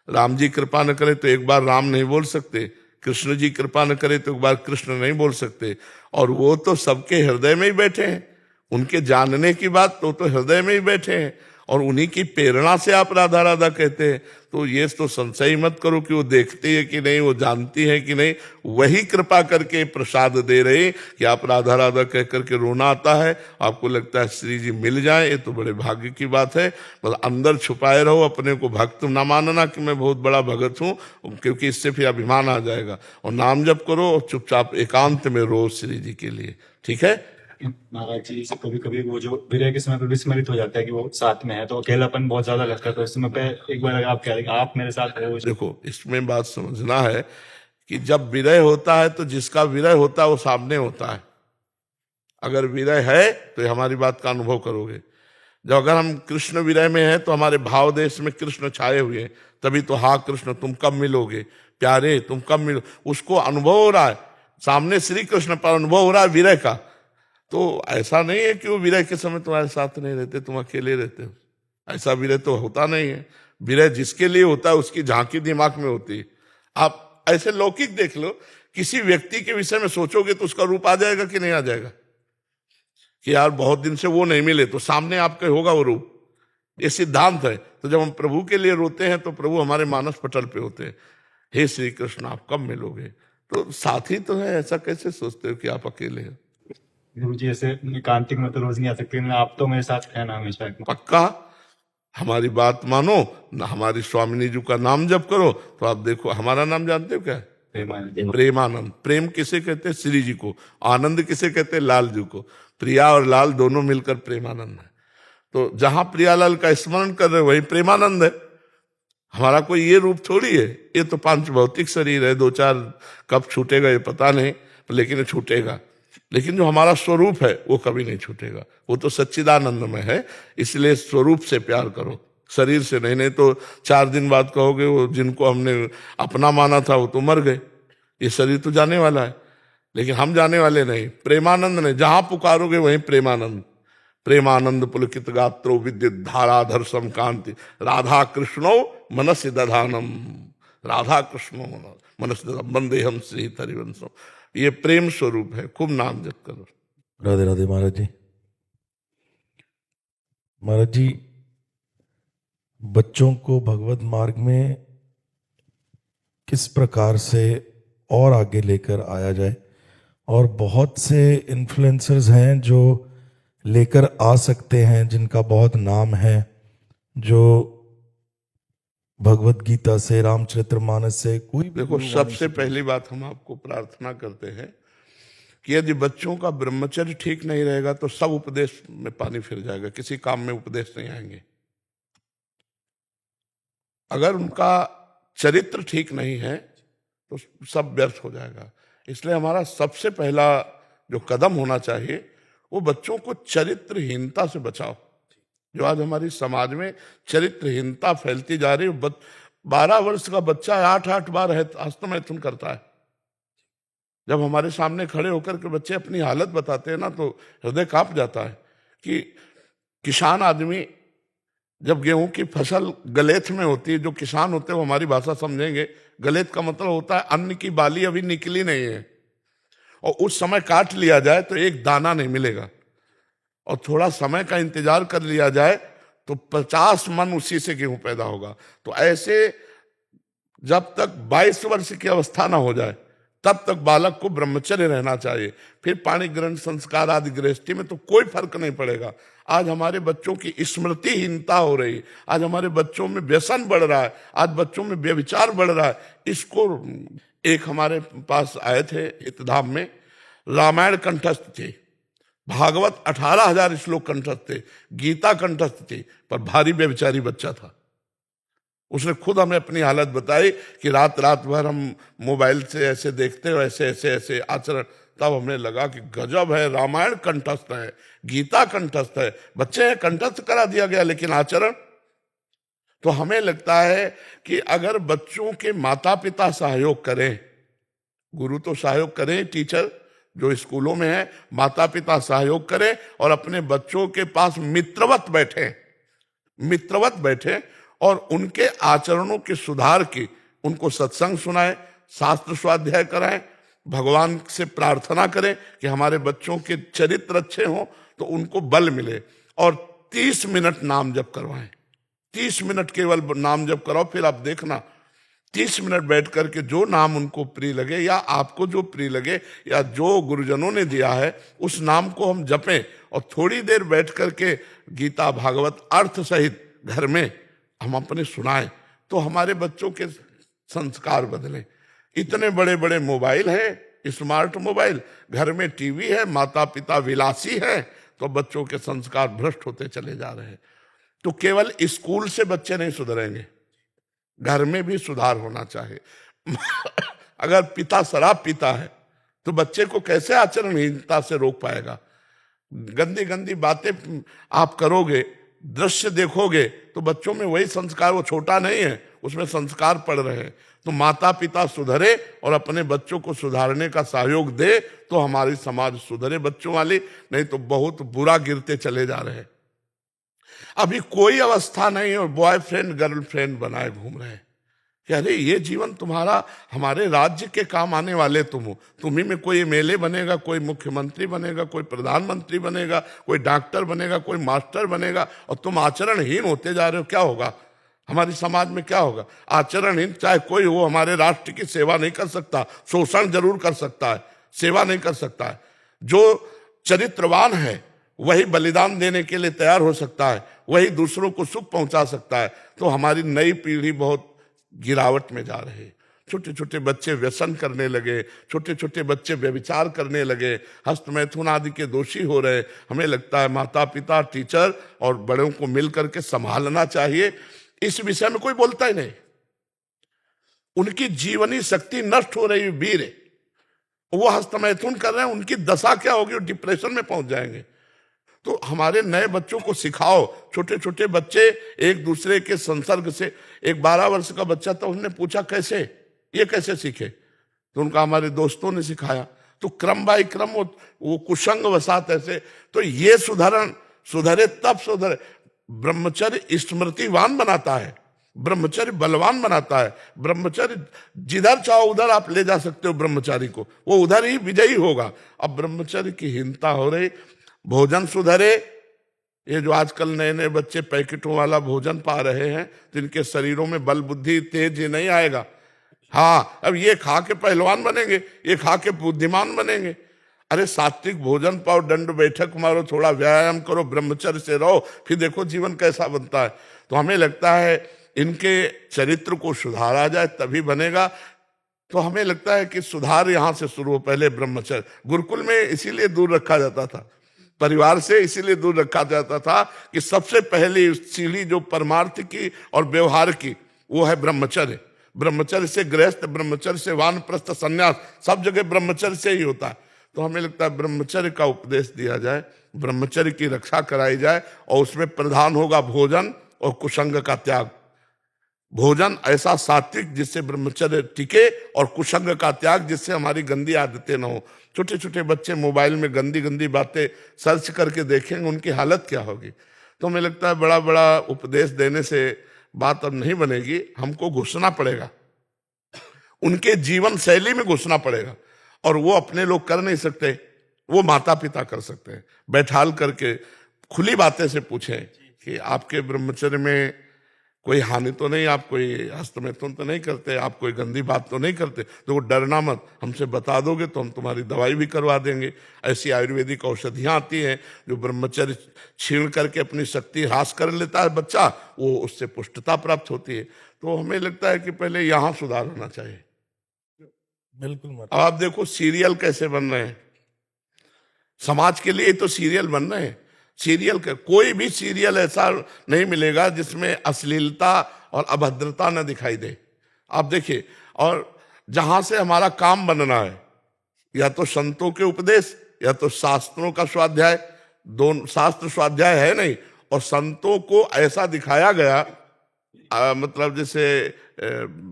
राम जी कृपा न करे तो एक बार राम नहीं बोल सकते, कृष्ण जी कृपा न करे तो एक बार कृष्ण नहीं बोल सकते। और वो तो सबके हृदय में ही बैठे हैं, उनके जानने की बात तो हृदय में ही बैठे हैं, और उन्हीं की प्रेरणा से आप राधा राधा कहते हैं। तो ये तो संशय ही मत करो कि वो देखती है कि नहीं, वो जानती है कि नहीं, वही कृपा करके प्रसाद दे रहे कि आप राधा राधा कह करके रोना आता है, आपको लगता है श्री जी मिल जाए। ये तो बड़े भाग्य की बात है। बस अंदर छुपाए रहो, अपने को भक्त ना मानना कि मैं बहुत बड़ा भगत हूँ, क्योंकि इससे फिर अभिमान आ जाएगा। और नाम जप करो और चुपचाप एकांत में रो श्री जी के लिए, ठीक है। महाराज जी से कभी कभी वो जो विरह के समय पर विस्मरित हो जाता है कि वो साथ में है, तो अकेलापन बहुत ज्यादा लगता है। तो इस समय पे एक बार अगर आप कह रहे आप मेरे साथ हो। देखो, इसमें बात समझना है कि जब विरह होता है तो जिसका विरह होता है वो सामने होता है। अगर विरह है तो हमारी बात का अनुभव करोगे। जब अगर हम कृष्ण विरह में हैं तो हमारे भाव देश में कृष्ण छाए हुए हैं, तभी तो हाँ कृष्ण तुम कब मिलोगे, प्यारे तुम कब मिलो, उसको अनुभव हो रहा है, सामने श्री कृष्ण पर अनुभव हो रहा है विरह का। तो ऐसा नहीं है कि वो विरह के समय तुम्हारे साथ नहीं रहते, तुम अकेले रहते हो, ऐसा विरह तो होता नहीं है। विरह जिसके लिए होता है उसकी झांकी दिमाग में होती है। आप ऐसे लौकिक देख लो, किसी व्यक्ति के विषय में सोचोगे तो उसका रूप आ जाएगा कि नहीं आ जाएगा, कि यार बहुत दिन से वो नहीं मिले, तो सामने आपके होगा वो रूप। ये सिद्धांत है। तो जब हम प्रभु के लिए रोते हैं तो प्रभु हमारे मानस पटल पे होते हैं, हे श्री कृष्ण आप कब मिलोगे। तो साथी तो है, ऐसा कैसे सोचते हो कि आप अकेले हो। गुरु जी ऐसे एकांतिक में तो रोज नहीं आ सकते, आप तो मेरे साथ है ना हमेशा। पक्का हमारी बात मानो ना, हमारी स्वामिनी जी का नाम जप करो तो आप देखो। हमारा नाम जानते हो क्या है? प्रेमानंद। प्रेम किसे कहते हैं? श्री जी को। आनंद किसे कहते हैं? लाल जी को। प्रिया और लाल दोनों मिलकर प्रेमानंद है। तो जहां प्रियालाल का स्मरण कर रहे वही प्रेमानंद है। हमारा कोई ये रूप थोड़ी है, ये तो पांच भौतिक शरीर है, 2 4 कब छूटेगा ये पता नहीं, लेकिन ये छूटेगा। लेकिन जो हमारा स्वरूप है वो कभी नहीं छूटेगा, वो तो सच्चिदानंद में है। इसलिए स्वरूप से प्यार करो, शरीर से नहीं। नहीं तो 4 दिन बाद कहोगे वो जिनको हमने अपना माना था वो तो मर गए, ये शरीर तो जाने वाला है, लेकिन हम जाने वाले नहीं। प्रेमानंद ने जहां पुकारोगे वहीं प्रेमानंद। प्रेमानंद पुलकित गात्रो विद्युत धाराधर सम कांति राधा कृष्णो मनस्य दधानम। राधा कृष्णो मनस्य दधानम वंदे हम श्री हरिवंशम। ये प्रेम स्वरूप है। खूब नाम जप करो। राधे राधे महाराज जी। महाराज जी, बच्चों को भगवत मार्ग में किस प्रकार से और आगे लेकर आया जाए, और बहुत से इन्फ्लुएंसर्स हैं जो लेकर आ सकते हैं, जिनका बहुत नाम है, जो भगवत गीता से, रामचरितमानस से, कोई भी देखो, सबसे पहली बात हम आपको प्रार्थना करते हैं कि यदि बच्चों का ब्रह्मचर्य ठीक नहीं रहेगा तो सब उपदेश में पानी फिर जाएगा, किसी काम में उपदेश नहीं आएंगे। अगर उनका चरित्र ठीक नहीं है तो सब व्यर्थ हो जाएगा। इसलिए हमारा सबसे पहला जो कदम होना चाहिए वो बच्चों को चरित्रहीनता से बचाओ। जो आज हमारी समाज में चरित्रहीनता फैलती जा रही है, 12 वर्ष का बच्चा 8 बार हस्तमैथुन करता है। जब हमारे सामने खड़े होकर के बच्चे अपनी हालत बताते हैं ना तो हृदय कांप जाता है कि किसान आदमी जब गेहूं की फसल गलेथ में होती है, जो किसान होते हैं वो हमारी भाषा समझेंगे, गलेथ का मतलब होता है अन्न की बाली अभी निकली नहीं है और उस समय काट लिया जाए तो एक दाना नहीं मिलेगा, और थोड़ा समय का इंतजार कर लिया जाए तो 50 मन उसी से गेहूं पैदा होगा। तो ऐसे जब तक 22 वर्ष की अवस्था ना हो जाए तब तक बालक को ब्रह्मचर्य रहना चाहिए। फिर पाणी ग्रहण संस्कार आदि गृहस्थी में तो कोई फर्क नहीं पड़ेगा। आज हमारे बच्चों की स्मृतिहीनता हो रही, आज हमारे बच्चों में व्यसन बढ़ रहा है, आज बच्चों में व्यभिचार बढ़ रहा है। इसको एक हमारे पास आए थे हितधाम में, रामायण कंठस्थ थे, भागवत 18,000 श्लोक कंठस्थ थे, गीता कंठस्थ थी, पर भारी व्यभिचारी बच्चा था। उसने खुद हमें अपनी हालत बताई कि रात रात भर हम मोबाइल से ऐसे देखते हो, ऐसे ऐसे ऐसे आचरण। तब हमें लगा कि गजब है, रामायण कंठस्थ है, गीता कंठस्थ है, बच्चे हैं कंठस्थ करा दिया गया, लेकिन आचरण। तो हमें लगता है कि अगर बच्चों के माता पिता सहयोग करें, गुरु तो सहयोग करें, टीचर जो स्कूलों में है, माता पिता सहयोग करें और अपने बच्चों के पास मित्रवत बैठे और उनके आचरणों के सुधार की उनको सत्संग सुनाएं, शास्त्र स्वाध्याय कराएं, भगवान से प्रार्थना करें कि हमारे बच्चों के चरित्र अच्छे हों तो उनको बल मिले, और 30 मिनट नाम जप करवाएं। 30 मिनट केवल नाम जप कराओ, फिर आप देखना 30 मिनट बैठ करके जो नाम उनको प्रिय लगे या आपको जो प्रिय लगे या जो गुरुजनों ने दिया है उस नाम को हम जपें, और थोड़ी देर बैठ करके गीता भागवत अर्थ सहित घर में हम अपने सुनाएं, तो हमारे बच्चों के संस्कार बदलें। इतने बड़े बड़े मोबाइल हैं, स्मार्ट मोबाइल, घर में टीवी है, माता पिता विलासी है, तो बच्चों के संस्कार भ्रष्ट होते चले जा रहे हैं। तो केवल स्कूल से बच्चे नहीं सुधरेंगे, घर में भी सुधार होना चाहिए। अगर पिता शराब पीता है तो बच्चे को कैसे आचरणहीनता से रोक पाएगा? गंदी गंदी बातें आप करोगे, दृश्य देखोगे तो बच्चों में वही संस्कार, वो छोटा नहीं है, उसमें संस्कार पड़ रहे हैं। तो माता पिता सुधरे और अपने बच्चों को सुधारने का सहयोग दे तो हमारी समाज सुधरे बच्चों वाली, नहीं तो बहुत बुरा गिरते चले जा रहे हैं। अभी कोई अवस्था नहीं और बॉयफ्रेंड गर्लफ्रेंड बनाए घूम रहे हैं कि अरे ये जीवन तुम्हारा, हमारे राज्य के काम आने वाले तुम हो, तुम्ही में कोई एमएलए बनेगा, कोई मुख्यमंत्री बनेगा, कोई प्रधानमंत्री बनेगा, कोई डॉक्टर बनेगा, कोई मास्टर बनेगा, और तुम आचरणहीन होते जा रहे हो। क्या होगा हमारी समाज में? क्या होगा? आचरणहीन चाहे कोई हो, हमारे राष्ट्र की सेवा नहीं कर सकता, शोषण जरूर कर सकता है, सेवा नहीं कर सकता है। जो चरित्रवान है वही बलिदान देने के लिए तैयार हो सकता है, वही दूसरों को सुख पहुंचा सकता है। तो हमारी नई पीढ़ी बहुत गिरावट में जा रहे हैं। छोटे छोटे बच्चे व्यसन करने लगे, छोटे छोटे बच्चे व्यभिचार करने लगे, हस्तमैथुन आदि के दोषी हो रहे। हमें लगता है माता पिता, टीचर और बड़ों को मिलकर के संभालना चाहिए। इस विषय में कोई बोलता ही नहीं। उनकी जीवनी शक्ति नष्ट हो रही है, वीर है, वो हस्तमैथुन कर रहे हैं, उनकी दशा क्या होगी? डिप्रेशन में पहुंच जाएंगे। तो हमारे नए बच्चों को सिखाओ। छोटे छोटे बच्चे एक दूसरे के संसर्ग से, एक 12 वर्ष का बच्चा था, उसने पूछा कैसे, ये कैसे सीखे? तो उनका हमारे दोस्तों ने सिखाया। तो क्रम बाई क्रम वो कुसंग वसात ऐसे। तो ये सुधरे तब सुधरे। ब्रह्मचर्य स्मृतिवान बनाता है, ब्रह्मचर्य बलवान बनाता है। ब्रह्मचर्य जिधर चाहो उधर आप ले जा सकते हो ब्रह्मचारी को, वो उधर ही विजयी होगा। अब ब्रह्मचर्य की हीनता हो रही। भोजन सुधरे। ये जो आजकल नए नए बच्चे पैकेटों वाला भोजन पा रहे हैं, तो इनके शरीरों में बल बुद्धि तेज नहीं आएगा। हाँ, अब ये खा के पहलवान बनेंगे, ये खा के बुद्धिमान बनेंगे। अरे सात्विक भोजन पाओ, दंड बैठक मारो, थोड़ा व्यायाम करो, ब्रह्मचर्य से रहो, फिर देखो जीवन कैसा बनता है। तो हमें लगता है इनके चरित्र को सुधारा जाए तभी बनेगा। तो हमें लगता है कि सुधार यहाँ से शुरू हो। पहले ब्रह्मचर्य गुरुकुल में इसीलिए दूर रखा जाता था, परिवार से इसीलिए दूर रखा जाता था कि सबसे पहली सीढ़ी जो परमार्थ की और व्यवहार की, वो है ब्रह्मचर्य। ब्रह्मचर्य से गृहस्थ, ब्रह्मचर्य से वानप्रस्थ, संन्यास, सब जगह ब्रह्मचर्य से ही होता है। तो हमें लगता है ब्रह्मचर्य का उपदेश दिया जाए, ब्रह्मचर्य की रक्षा कराई जाए, और उसमें प्रधान होगा भोजन और कुसंग का त्याग। भोजन ऐसा सात्विक जिससे ब्रह्मचर्य टिके, और कुसंग का त्याग जिससे हमारी गंदी आदतें न हो। छोटे छोटे बच्चे मोबाइल में गंदी गंदी बातें सर्च करके देखेंगे, उनकी हालत क्या होगी। तो हमें लगता है बड़ा बड़ा उपदेश देने से बात अब नहीं बनेगी, हमको घुसना पड़ेगा, उनके जीवन शैली में घुसना पड़ेगा। और वो अपने लोग कर नहीं सकते, वो माता पिता कर सकते हैं। बैठाल करके खुली बातें से पूछें कि आपके ब्रह्मचर्य में कोई हानि तो नहीं, आप कोई हस्तमैथुन तो नहीं करते, आप कोई गंदी बात तो नहीं करते, तो वो डरना मत, हमसे बता दोगे तो हम तुम्हारी दवाई भी करवा देंगे। ऐसी आयुर्वेदिक औषधियाँ आती हैं जो ब्रह्मचर्य छीण करके अपनी शक्ति ह्रास कर लेता है बच्चा, वो उससे पुष्टता प्राप्त होती है। तो हमें लगता है कि पहले यहाँ सुधार होना चाहिए। बिल्कुल महाराज। अब आप देखो सीरियल कैसे बन रहे हैं, समाज के लिए तो सीरियल बन रहे हैं। सीरियल का कोई भी सीरियल ऐसा नहीं मिलेगा जिसमें अश्लीलता और अभद्रता न दिखाई दे। आप देखिए, और जहां से हमारा काम बनना है, या तो संतों के उपदेश या तो शास्त्रों का स्वाध्याय, दोनों शास्त्र स्वाध्याय है नहीं, और संतों को ऐसा दिखाया गया, मतलब जैसे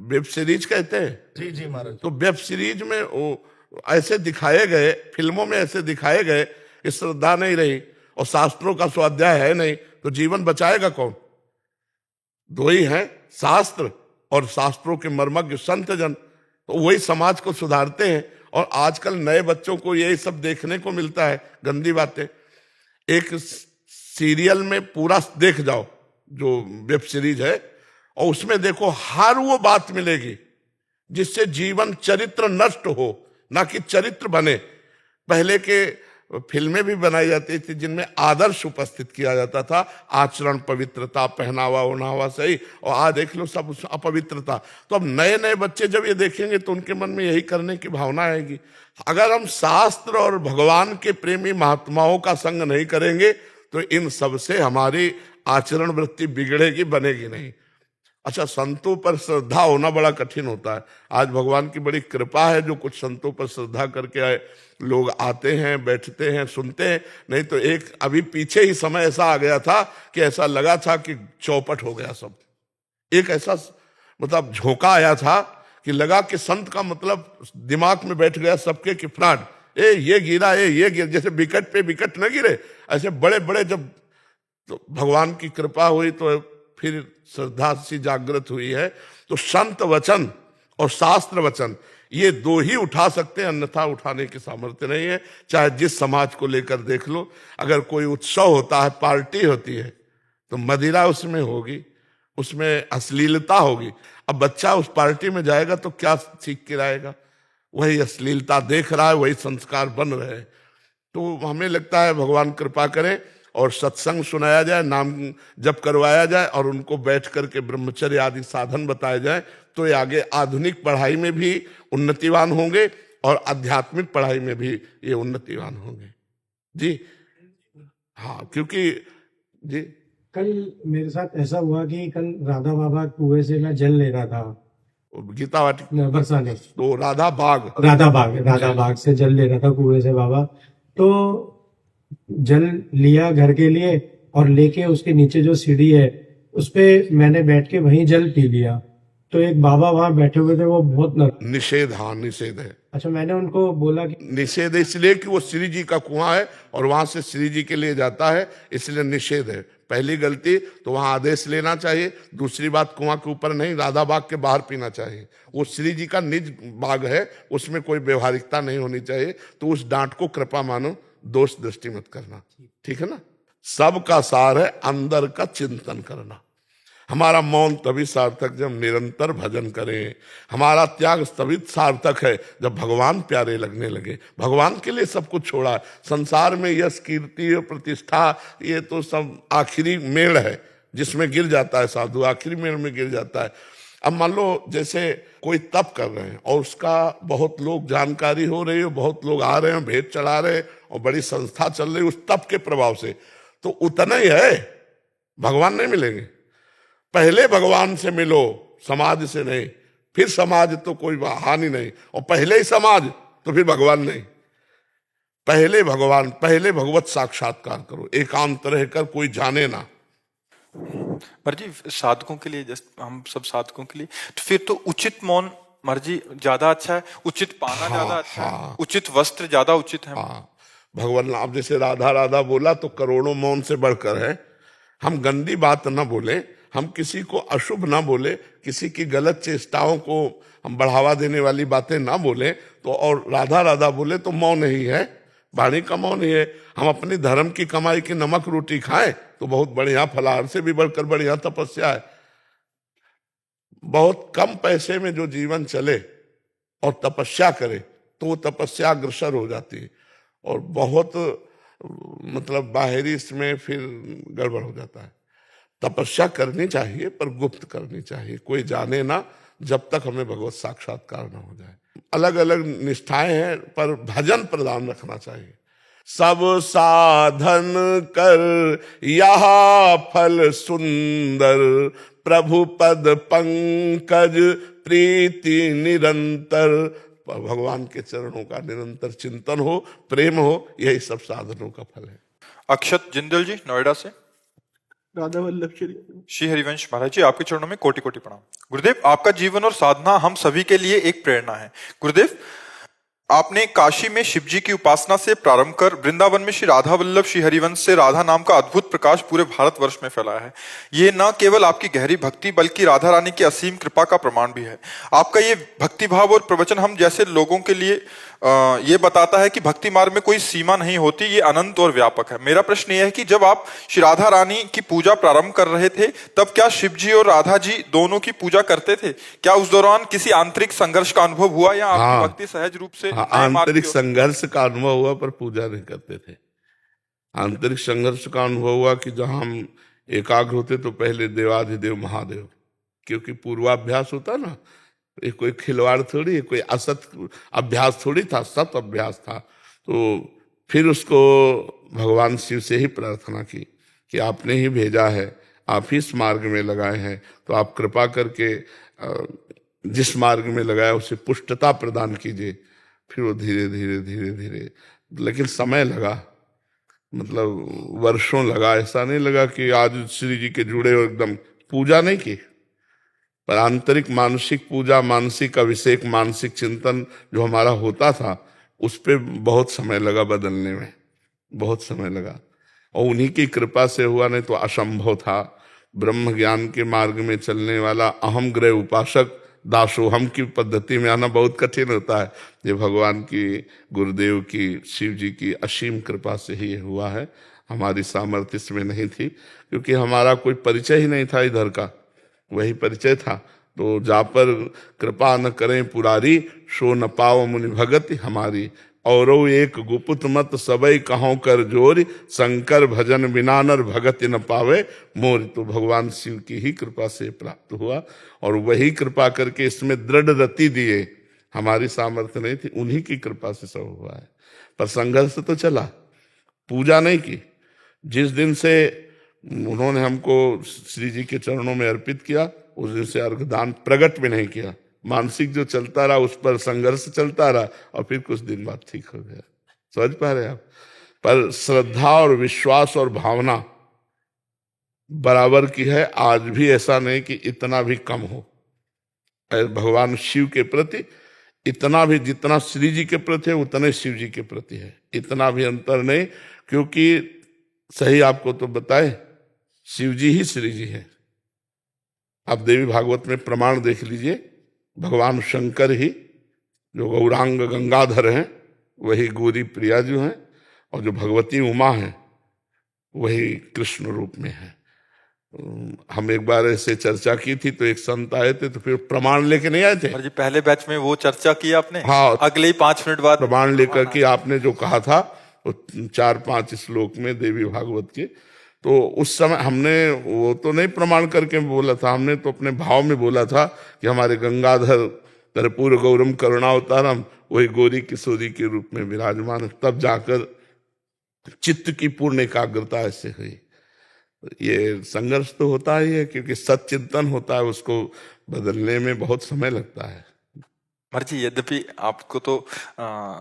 वेब सीरीज कहते हैं, जी जी महाराज। तो वेब सीरीज में वो ऐसे दिखाए गए, फिल्मों में ऐसे दिखाए गए कि श्रद्धा नहीं रही, और शास्त्रों का स्वाध्याय है नहीं, तो जीवन बचाएगा कौन। दो ही हैं, शास्त्र और शास्त्रों के मर्मज्ञ संत जन, तो वही समाज को सुधारते हैं। और आजकल नए बच्चों को यही सब देखने को मिलता है, गंदी बातें। एक सीरियल में पूरा देख जाओ जो वेब सीरीज है, और उसमें देखो हर वो बात मिलेगी जिससे जीवन चरित्र नष्ट हो, ना कि चरित्र बने। पहले के फिल्में भी बनाई जाती थी जिनमें आदर्श उपस्थित किया जाता था, आचरण, पवित्रता, पहनावा ओढ़ावा सही, और आज देख लो सब अपवित्रता। तो अब नए नए बच्चे जब ये देखेंगे तो उनके मन में यही करने की भावना आएगी। अगर हम शास्त्र और भगवान के प्रेमी महात्माओं का संग नहीं करेंगे तो इन सब से हमारी आचरण वृत्ति बिगड़ेगी, बनेगी नहीं। अच्छा, संतों पर श्रद्धा होना बड़ा कठिन होता है। आज भगवान की बड़ी कृपा है, जो कुछ संतों पर श्रद्धा करके आए लोग आते हैं, बैठते हैं, सुनते हैं। नहीं तो एक अभी पीछे ही समय ऐसा आ गया था कि ऐसा लगा था कि चौपट हो गया सब। एक ऐसा मतलब झोंका आया था कि लगा कि संत का मतलब दिमाग में बैठ गया सबके कि फ्रॉड, ये गिरा, ये गिर, जैसे विकेट पे विकेट न गिरे, ऐसे बड़े बड़े। जब तो भगवान की कृपा हुई तो फिर श्रद्धा सी जागृत हुई है। तो संत वचन और शास्त्र वचन ये दो ही उठा सकते हैं, अन्यथा उठाने की सामर्थ्य नहीं है। चाहे जिस समाज को लेकर देख लो, अगर कोई उत्सव होता है, पार्टी होती है, तो मदिरा उसमें होगी, उसमें अश्लीलता होगी। अब बच्चा उस पार्टी में जाएगा तो क्या सीख के आएगा? वही अश्लीलता देख रहा है, वही संस्कार बन रहे हैं। तो हमें लगता है भगवान कृपा करें और सत्संग सुनाया जाए, नाम जप करवाया जाए, और उनको बैठ करके ब्रह्मचर्य आदि साधन बताए जाए, तो ये आगे आधुनिक पढ़ाई में भी उन्नतिवान होंगे और आध्यात्मिक पढ़ाई में भी ये उन्नतिवान होंगे। जी हाँ, क्योंकि जी कल मेरे साथ ऐसा हुआ कि कल राधा बाबा कुएं से मैं जल ले रहा था, गीता वाटिका बरसाने, तो राधा बाग से जल ले रहा था कुएं से बाबा। तो जल लिया घर के लिए, और लेके उसके नीचे जो सीढ़ी है उस पे मैंने बैठ के वहीं जल पी लिया। तो एक बाबा वहां बैठे हुए थे, वो बहुत निषेध, हाँ निषेध है। अच्छा, मैंने उनको बोला कि निषेध इसलिए कि वो श्री जी का कुआं है और वहां से श्री जी के लिए जाता है, इसलिए निषेध है। पहली गलती तो वहां आदेश लेना चाहिए, दूसरी बात कुआं के ऊपर नहीं, राधा बाग के बाहर पीना चाहिए। वो श्री जी का निज बाग है, उसमें कोई व्यवहारिकता नहीं होनी चाहिए। तो उस डांट को कृपा मानो, दोष दृष्टि मत करना, ठीक है ना। सबका सार है अंदर का चिंतन करना। हमारा मौन तभी सार्थक जब निरंतर भजन करें। हमारा त्याग तभी सार्थक है जब भगवान प्यारे लगने लगे। भगवान के लिए सब कुछ छोड़ा। संसार में यश, कीर्ति और प्रतिष्ठा ये तो सब आखिरी मेड़ है जिसमें गिर जाता है साधु, आखिरी मेड़ में गिर जाता है। अब मान लो जैसे कोई तप कर रहे हैं और उसका बहुत लोग जानकारी हो रही है, बहुत लोग आ रहे हैं, भेंट चढ़ा रहे हैं और बड़ी संस्था चल रही है उस तप के प्रभाव से, तो उतना ही है, भगवान नहीं मिलेंगे। पहले भगवान से मिलो, समाज से नहीं, फिर समाज तो कोई हानि नहीं, और पहले ही समाज तो फिर भगवान नहीं। पहले भगवान, पहले भगवत साक्षात्कार करो, एकांत रहकर, कोई जाने ना। महाराज जी साधकों के लिए, जैसे हम सब साधकों के लिए, तो फिर तो उचित मौन महाराज जी ज्यादा अच्छा है, उचित पाना ज्यादा अच्छा है, उचित वस्त्र ज्यादा उचित है। हाँ, भगवान नाम जैसे राधा राधा बोला तो करोड़ों मौन से बढ़कर है। हम गंदी बात ना बोले, हम किसी को अशुभ ना बोले, किसी की गलत चेष्टाओं को हम बढ़ावा देने वाली बातें ना बोले, तो और राधा राधा बोले तो मौन ही है, वाणी का मौन ही है। हम अपनी धर्म की कमाई की नमक रोटी खाएं तो बहुत बढ़िया, फलाहार से भी बढ़कर बढ़िया तपस्या है। बहुत कम पैसे में जो जीवन चले और तपस्या करे तो वो तपस्या अग्रसर हो जाती है, और बहुत मतलब बाहरी इसमें फिर गड़बड़ हो जाता है। तपस्या करनी चाहिए पर गुप्त करनी चाहिए, कोई जाने ना, जब तक हमें भगवत साक्षात्कार न हो जाए। अलग अलग निष्ठाएं हैं पर भजन प्रदान रखना चाहिए। सब साधन कर यह फल सुंदर, प्रभु पद पंकज प्रीति निरंतर। भगवान के चरणों का निरंतर चिंतन हो, प्रेम हो, यही सब साधनों का फल है। अक्षत जिंदल जी नोएडा से। राधा वल्लभ श्री हरिवंश महाराज जी आपके चरणों में कोटि कोटि प्रणाम। गुरुदेव आपका जीवन और साधना हम सभी के लिए एक प्रेरणा है। गुरुदेव आपने काशी में शिव जी की उपासना से प्रारंभ कर वृंदावन में श्री राधा वल्लभ श्री हरिवंश से राधा नाम का अद्भुत प्रकाश पूरे भारतवर्ष में फैलाया है। ये न केवल आपकी गहरी भक्ति बल्कि राधा रानी की असीम कृपा का प्रमाण भी है। आपका ये भक्ति भाव और प्रवचन हम जैसे लोगों के लिए ये बताता है कि भक्ति मार्ग में कोई सीमा नहीं होती, ये अनंत और व्यापक है। मेरा प्रश्न ये है कि जब आप श्री राधा रानी की पूजा प्रारंभ कर रहे थे तब क्या शिव जी और राधा जी दोनों की पूजा करते थे? क्या उस दौरान किसी आंतरिक संघर्ष का अनुभव हुआ या आपकी भक्ति सहज रूप से? आंतरिक संघर्ष का अनुभव हुआ पर पूजा नहीं करते थे। आंतरिक संघर्ष का अनुभव हुआ कि जहां हम एकाग्र होते तो पहले देवाधिदेव महादेव, क्योंकि पूर्वाभ्यास होता ना, ये कोई खिलवाड़ थोड़ी, कोई असत अभ्यास थोड़ी था, सत अभ्यास था। तो फिर उसको भगवान शिव से ही प्रार्थना की कि आपने ही भेजा है, आप ही इस मार्ग में लगाए हैं, तो आप कृपा करके जिस मार्ग में लगाया उसे पुष्टता प्रदान कीजिए। फिर वो धीरे धीरे धीरे धीरे, लेकिन समय लगा, मतलब वर्षों लगा। ऐसा नहीं लगा कि आज श्री जी के जुड़े हो एकदम। पूजा नहीं की पर आंतरिक मानसिक पूजा, मानसिक अभिषेक, मानसिक चिंतन जो हमारा होता था उस पे बहुत समय लगा बदलने में, बहुत समय लगा। और उन्हीं की कृपा से हुआ, नहीं तो असंभव था। ब्रह्म ज्ञान के मार्ग में चलने वाला अहम ग्रह उपासक दासोहम की पद्धति में आना बहुत कठिन होता है। ये भगवान की, गुरुदेव की, शिव जी की असीम कृपा से ही हुआ है। हमारी सामर्थ्य इसमें नहीं थी, क्योंकि हमारा कोई परिचय ही नहीं था इधर का, वही परिचय था। तो जा पर कृपा न करें पुरारी, सो न पाओ मुनि भगति हमारी। औरो एक गुपुत मत सबई कहों कर जोरी, शंकर भजन बिना नर भगति न पावे मोर। तो भगवान शिव की ही कृपा से प्राप्त हुआ, और वही कृपा करके इसमें दृढ़ रति दिए। हमारी सामर्थ्य नहीं थी, उन्हीं की कृपा से सब हुआ है। पर संघर्ष तो चला, पूजा नहीं की। जिस दिन से उन्होंने हमको श्री जी के चरणों में अर्पित किया, उस दिन से अर्घदान प्रकट भी नहीं किया। मानसिक जो चलता रहा उस पर संघर्ष चलता रहा, और फिर कुछ दिन बाद ठीक हो गया। समझ पा रहे आप? पर श्रद्धा और विश्वास और भावना बराबर की है। आज भी ऐसा नहीं कि इतना भी कम हो भगवान शिव के प्रति। इतना भी जितना श्री जी के प्रति है उतने शिव जी के प्रति है, इतना भी अंतर नहीं। क्योंकि सही आपको तो बताए, शिव जी ही श्री जी है। आप देवी भागवत में प्रमाण देख लीजिए, भगवान शंकर ही जो गौरांग गंगाधर हैं वही गौरी प्रिया जो हैं, और जो भगवती उमा हैं वही कृष्ण रूप में है। हम एक बार ऐसे चर्चा की थी तो एक संत आए थे, तो फिर प्रमाण लेके नहीं आए थे जी। पहले बैच में वो चर्चा की आपने? हाँ, अगले ही 5 मिनट बाद प्रमाण लेकर के आपने जो कहा था वो 4-5 श्लोक में देवी भागवत के, तो उस समय हमने वो तो नहीं प्रमाण करके बोला था, हमने तो अपने भाव में बोला था कि हमारे गंगाधर कर्पूर गौरम करुणावतारम वही गौरी किशोरी के रूप में विराजमान है। तब जाकर चित्त की पूर्ण एकाग्रता ऐसे हुई। ये संघर्ष तो होता ही है, क्योंकि सच्चिंतन होता है, उसको बदलने में बहुत समय लगता है। महाराज जी, यद्यपि आपको तो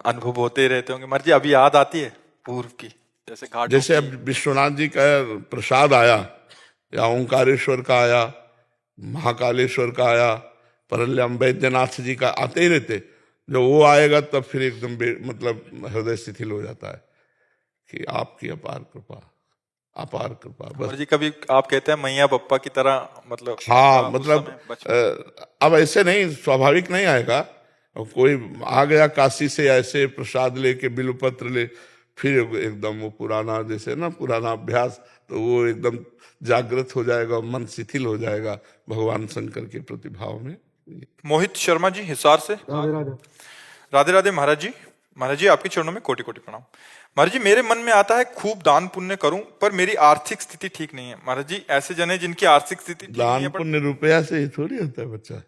अनुभव होते ही रहते होंगे, महाराज जी अभी याद आती है पूर्व की, जैसे घाटों जैसे की? अब विश्वनाथ जी का प्रसाद आया, या ओंकारेश्वर का आया, महाकालेश्वर का आया, परल्यम वैद्यनाथ जी का, आते ही रहते। जब वो आएगा तब फिर एकदम मतलब हृदय शिथिल हो जाता है कि आपकी अपार कृपा, अपार कृपा बस। महाराज जी कभी आप कहते हैं मैया पप्पा की तरह, मतलब हाँ, उस मतलब समय बचपन- अब ऐसे नहीं, स्वाभाविक नहीं आएगा। अब कोई आ गया काशी से ऐसे प्रसाद लेके, बिल्वपत्र ले, फिर एकदम वो पुराना, जैसे ना पुराना अभ्यास, तो वो एकदम जागृत हो जाएगा, मन शिथिल हो जाएगा भगवान शंकर के प्रतिभाव में। मोहित शर्मा जी हिसार से। राधे राधे। राधे राधे महाराज जी। महाराज जी आपके चरणों में कोटि कोटि प्रणाम। महाराज जी, मेरे मन में आता है खूब दान पुण्य करूं, पर मेरी आर्थिक स्थिति ठीक नहीं है। महाराज जी, ऐसे जन है जिनकी आर्थिक स्थिति ठीक नहीं दान है, पर पुण्य रुपया से ही थोड़ी होता है बच्चा।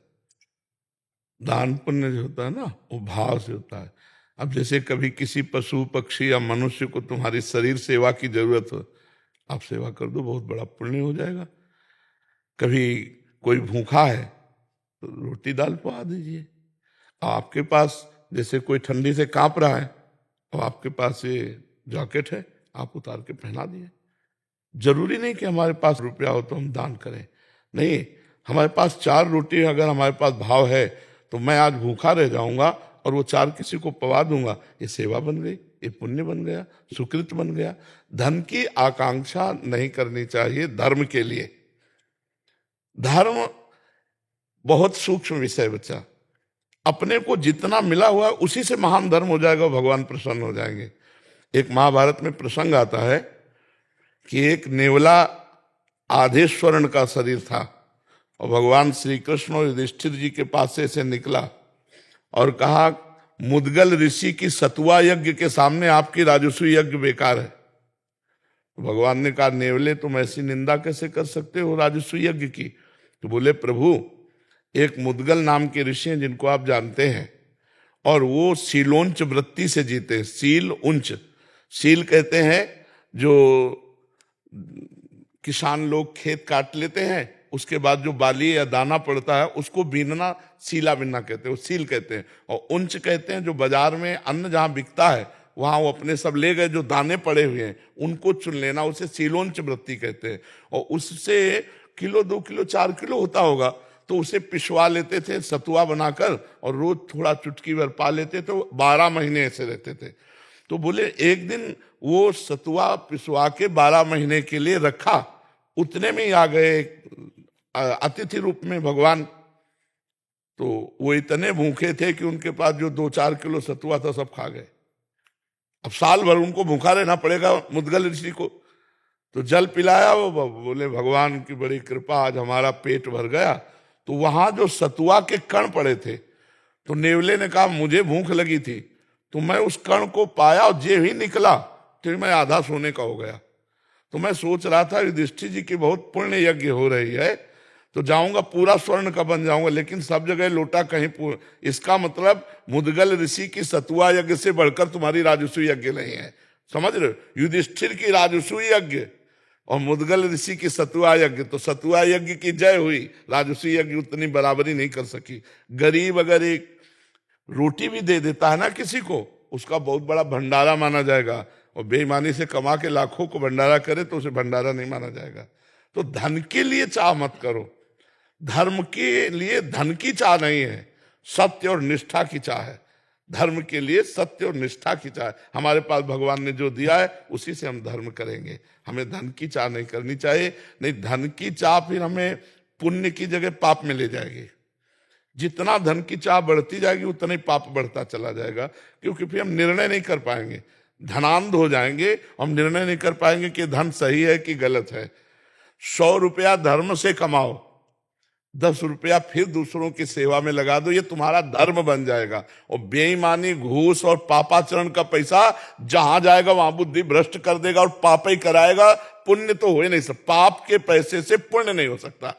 दान पुण्य जो होता है ना, वो भाव से होता है। अब जैसे कभी किसी पशु पक्षी या मनुष्य को तुम्हारी शरीर सेवा की जरूरत हो, आप सेवा कर दो, बहुत बड़ा पुण्य हो जाएगा। कभी कोई भूखा है तो रोटी दाल पवा दीजिए। आपके पास जैसे कोई ठंडी से कांप रहा है, और आपके पास ये जैकेट है, आप उतार के पहना दिए। जरूरी नहीं कि हमारे पास रुपया हो तो हम दान करें, नहीं। हमारे पास 4 रोटी, अगर हमारे पास भाव है तो मैं आज भूखा रह जाऊंगा और वो 4 किसी को पवा दूंगा, ये सेवा बन गई, ये पुण्य बन गया, सुकृत बन गया। धन की आकांक्षा नहीं करनी चाहिए धर्म के लिए। धर्म बहुत सूक्ष्म विषय बच्चा। अपने को जितना मिला हुआ है उसी से महान धर्म हो जाएगा, भगवान प्रसन्न हो जाएंगे। एक महाभारत में प्रसंग आता है कि एक नेवला आधे स्वर्ण का शरीर था, और भगवान श्री कृष्ण और युधिष्ठिर जी के पास से ऐसे निकला और कहा, मुद्गल ऋषि की सतुआ यज्ञ के सामने आपकी राजस्व यज्ञ बेकार है। तो भगवान ने कहा, नेवले तुम ऐसी निंदा कैसे कर सकते हो राजस्व यज्ञ की? तो बोले, प्रभु एक मुद्गल नाम के ऋषि हैं जिनको आप जानते हैं, और वो शीलोंच वृत्ति से जीते हैं। सील उंच, सील कहते हैं जो किसान लोग खेत काट लेते हैं, उसके बाद जो बाली या दाना पड़ता है उसको बीनना, सीला बीनना कहते हैं, वो सील कहते हैं। और उंच कहते हैं जो बाजार में अन्न जहां बिकता है वहां वो अपने सब ले गए, जो दाने पड़े हुए हैं उनको चुन लेना, उसे सीलोंच वृत्ति कहते हैं। और उससे किलो 2 किलो 4 किलो होता होगा, तो उसे पिसवा लेते थे सतुआ बनाकर, और रोज थोड़ा चुटकी भर पा लेते थे। 12 महीने ऐसे रहते थे। तो बोले एक दिन वो सतुआ पिसवा के 12 महीने के लिए रखा, उतने में ही आ गए अतिथि रूप में भगवान। तो वो इतने भूखे थे कि उनके पास जो 2-4 किलो सतुआ था सब खा गए। अब साल भर उनको भूखा रहना पड़ेगा मुद्गल ऋषि को। तो जल पिलाया, वो बोले भगवान की बड़ी कृपा, आज हमारा पेट भर गया। तो वहां जो सतुआ के कण पड़े थे, तो नेवले ने कहा मुझे भूख लगी थी, तो मैं उस कण को पाया और जे ही निकला तो मैं आधा सोने का हो गया। तो मैं सोच रहा था युधिष्ठिर जी की बहुत पुण्य यज्ञ हो रही है, तो जाऊंगा पूरा स्वर्ण का बन जाऊंगा, लेकिन सब जगह लोटा कहीं। इसका मतलब मुद्गल ऋषि की सतुआ यज्ञ से बढ़कर तुम्हारी राजस्व यज्ञ नहीं है, समझ रहे हो? युधिष्ठिर की राजस्व यज्ञ और मुद्गल ऋषि की सतुआ यज्ञ, तो सतुआ यज्ञ की जय हुई, राजस्व यज्ञ उतनी बराबरी नहीं कर सकी। गरीब अगर एक रोटी भी दे देता है ना किसी को, उसका बहुत बड़ा भंडारा माना जाएगा, और बेईमानी से कमा के लाखों को भंडारा करे तो उसे भंडारा नहीं माना जाएगा। तो धन के लिए चाह मत करो, धर्म के लिए धन की चाह नहीं है, सत्य और निष्ठा की चाह है। धर्म के लिए सत्य और निष्ठा की चाह। हमारे पास भगवान ने जो दिया है उसी से हम धर्म करेंगे, हमें धन की चाह नहीं करनी चाहिए। नहीं, धन की चाह फिर हमें पुण्य की जगह पाप में ले जाएगी। जितना धन की चाह बढ़ती जाएगी उतना ही पाप बढ़ता चला जाएगा, क्योंकि फिर हम निर्णय नहीं कर पाएंगे, धनांध हो जाएंगे। हम निर्णय नहीं कर पाएंगे कि धन सही है कि गलत है। 100 रुपया धर्म से कमाओ, 10 रुपया फिर दूसरों की सेवा में लगा दो, ये तुम्हारा धर्म बन जाएगा। और बेईमानी, घूस और पापाचरण का पैसा जहां जाएगा वहां बुद्धि भ्रष्ट कर देगा और पाप ही कराएगा, पुण्य तो हो ही नहीं सकता। पाप के पैसे से पुण्य नहीं हो सकता।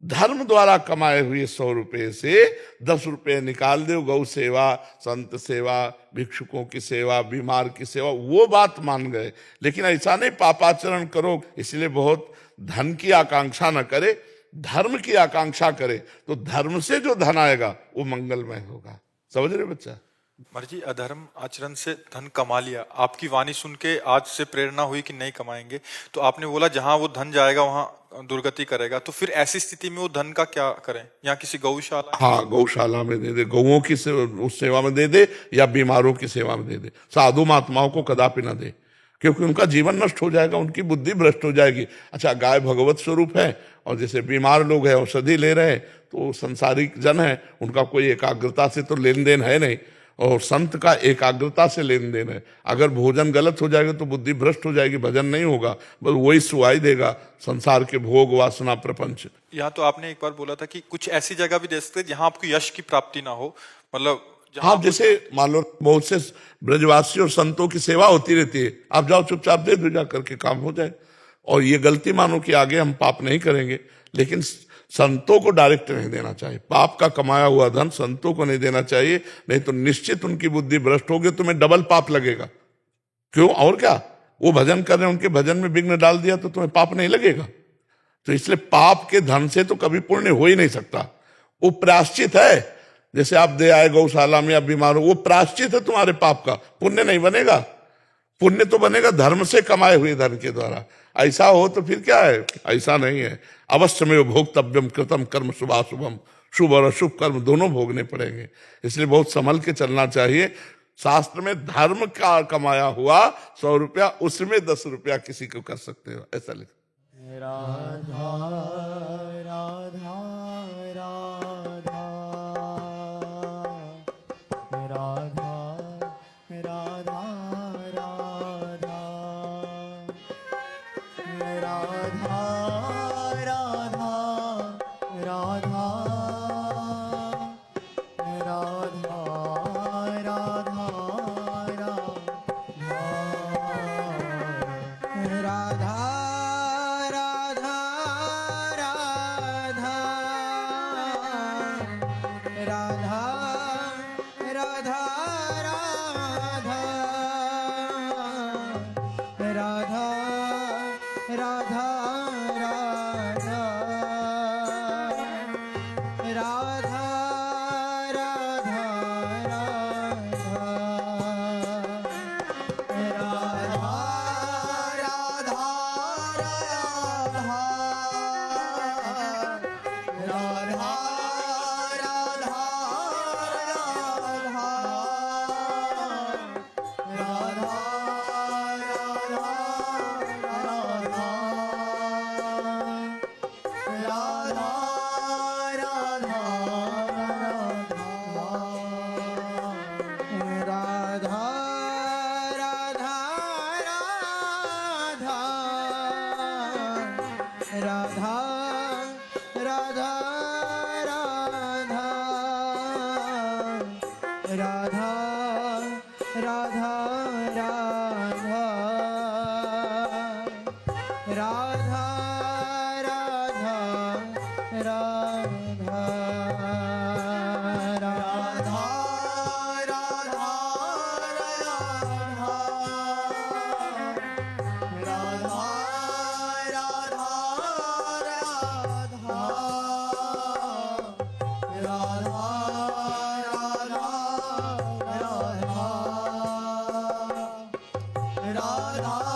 धर्म द्वारा कमाए हुए 100 रुपए से 10 रुपए निकाल दो गौ सेवा, संत सेवा, भिक्षुकों की सेवा, बीमार की सेवा, वो बात मान गए। लेकिन ऐसा नहीं पापाचरण करो, इसलिए बहुत धन की आकांक्षा न करे, धर्म की आकांक्षा करे, तो धर्म से जो धन आएगा वो मंगलमय होगा। समझ रहे बच्चा? महाराज जी, अधर्म आचरण से धन कमा लिया, आपकी वाणी सुन के आज से प्रेरणा हुई कि नहीं कमाएंगे, तो आपने बोला जहां वो धन जाएगा वहां दुर्गति करेगा, तो फिर ऐसी स्थिति में वो धन का क्या करें? यहाँ किसी गौशाला? हाँ, गौशाला में दे दे, गौओं की उस सेवा में दे दे, या बीमारों की सेवा में दे दे। साधु महात्माओं को कदापि न दे, क्योंकि उनका जीवन नष्ट हो जाएगा, उनकी बुद्धि भ्रष्ट हो जाएगी। अच्छा, गाय भगवत स्वरूप है, और जैसे बीमार लोग हैं औषधि ले रहे हैं, तो संसारिक जन है, उनका कोई एकाग्रता से तो लेन देन है नहीं, और संत का एकाग्रता से लेन देन है। अगर भोजन गलत हो जाएगा तो बुद्धि भ्रष्ट हो जाएगी, भजन नहीं होगा, बस वही सुहाई देगा संसार के भोग वासना प्रपंच। यहाँ तो आपने एक बार बोला था कि कुछ ऐसी जगह भी दे सकते जहां आपको यश की प्राप्ति ना हो, मतलब हाँ, जैसे मान लो बहुत से ब्रजवासी और संतों की सेवा होती रहती है, आप जाओ चुपचाप दे दो, जा करके काम हो जाए। और ये गलती मानो कि आगे हम पाप नहीं करेंगे, लेकिन संतों को डायरेक्ट नहीं देना चाहिए। पाप का कमाया हुआ धन संतों को नहीं देना चाहिए, नहीं तो निश्चित उनकी बुद्धि भ्रष्ट होगी, तुम्हें डबल पाप लगेगा। क्यों? और क्या, वो भजन कर रहे हैं, उनके भजन में विघ्न डाल दिया तो तुम्हें पाप नहीं लगेगा। तो इसलिए पाप के धन से तो कभी पुण्य हो ही नहीं सकता। वो प्रायश्चित है, जैसे आप दे आए गौशाला में या बीमार हो, वो प्रायश्चित है तुम्हारे पाप का, पुण्य नहीं बनेगा। पुण्य तो बनेगा धर्म से कमाए हुए धन के द्वारा। ऐसा हो तो फिर क्या है? ऐसा नहीं है। अवश्य में भोक्तव्यम कृतम कर्म शुभाशुभम, शुभ और अशुभ कर्म दोनों भोगने पड़ेंगे, इसलिए बहुत संभल के चलना चाहिए। शास्त्र में धर्म का कमाया हुआ 100 रुपया, उसमें 10 रुपया किसी को कर सकते हो, ऐसा लिख। राधा राधा राधा राधा राधा राधा राधा राधा राधा राधा राधा राधा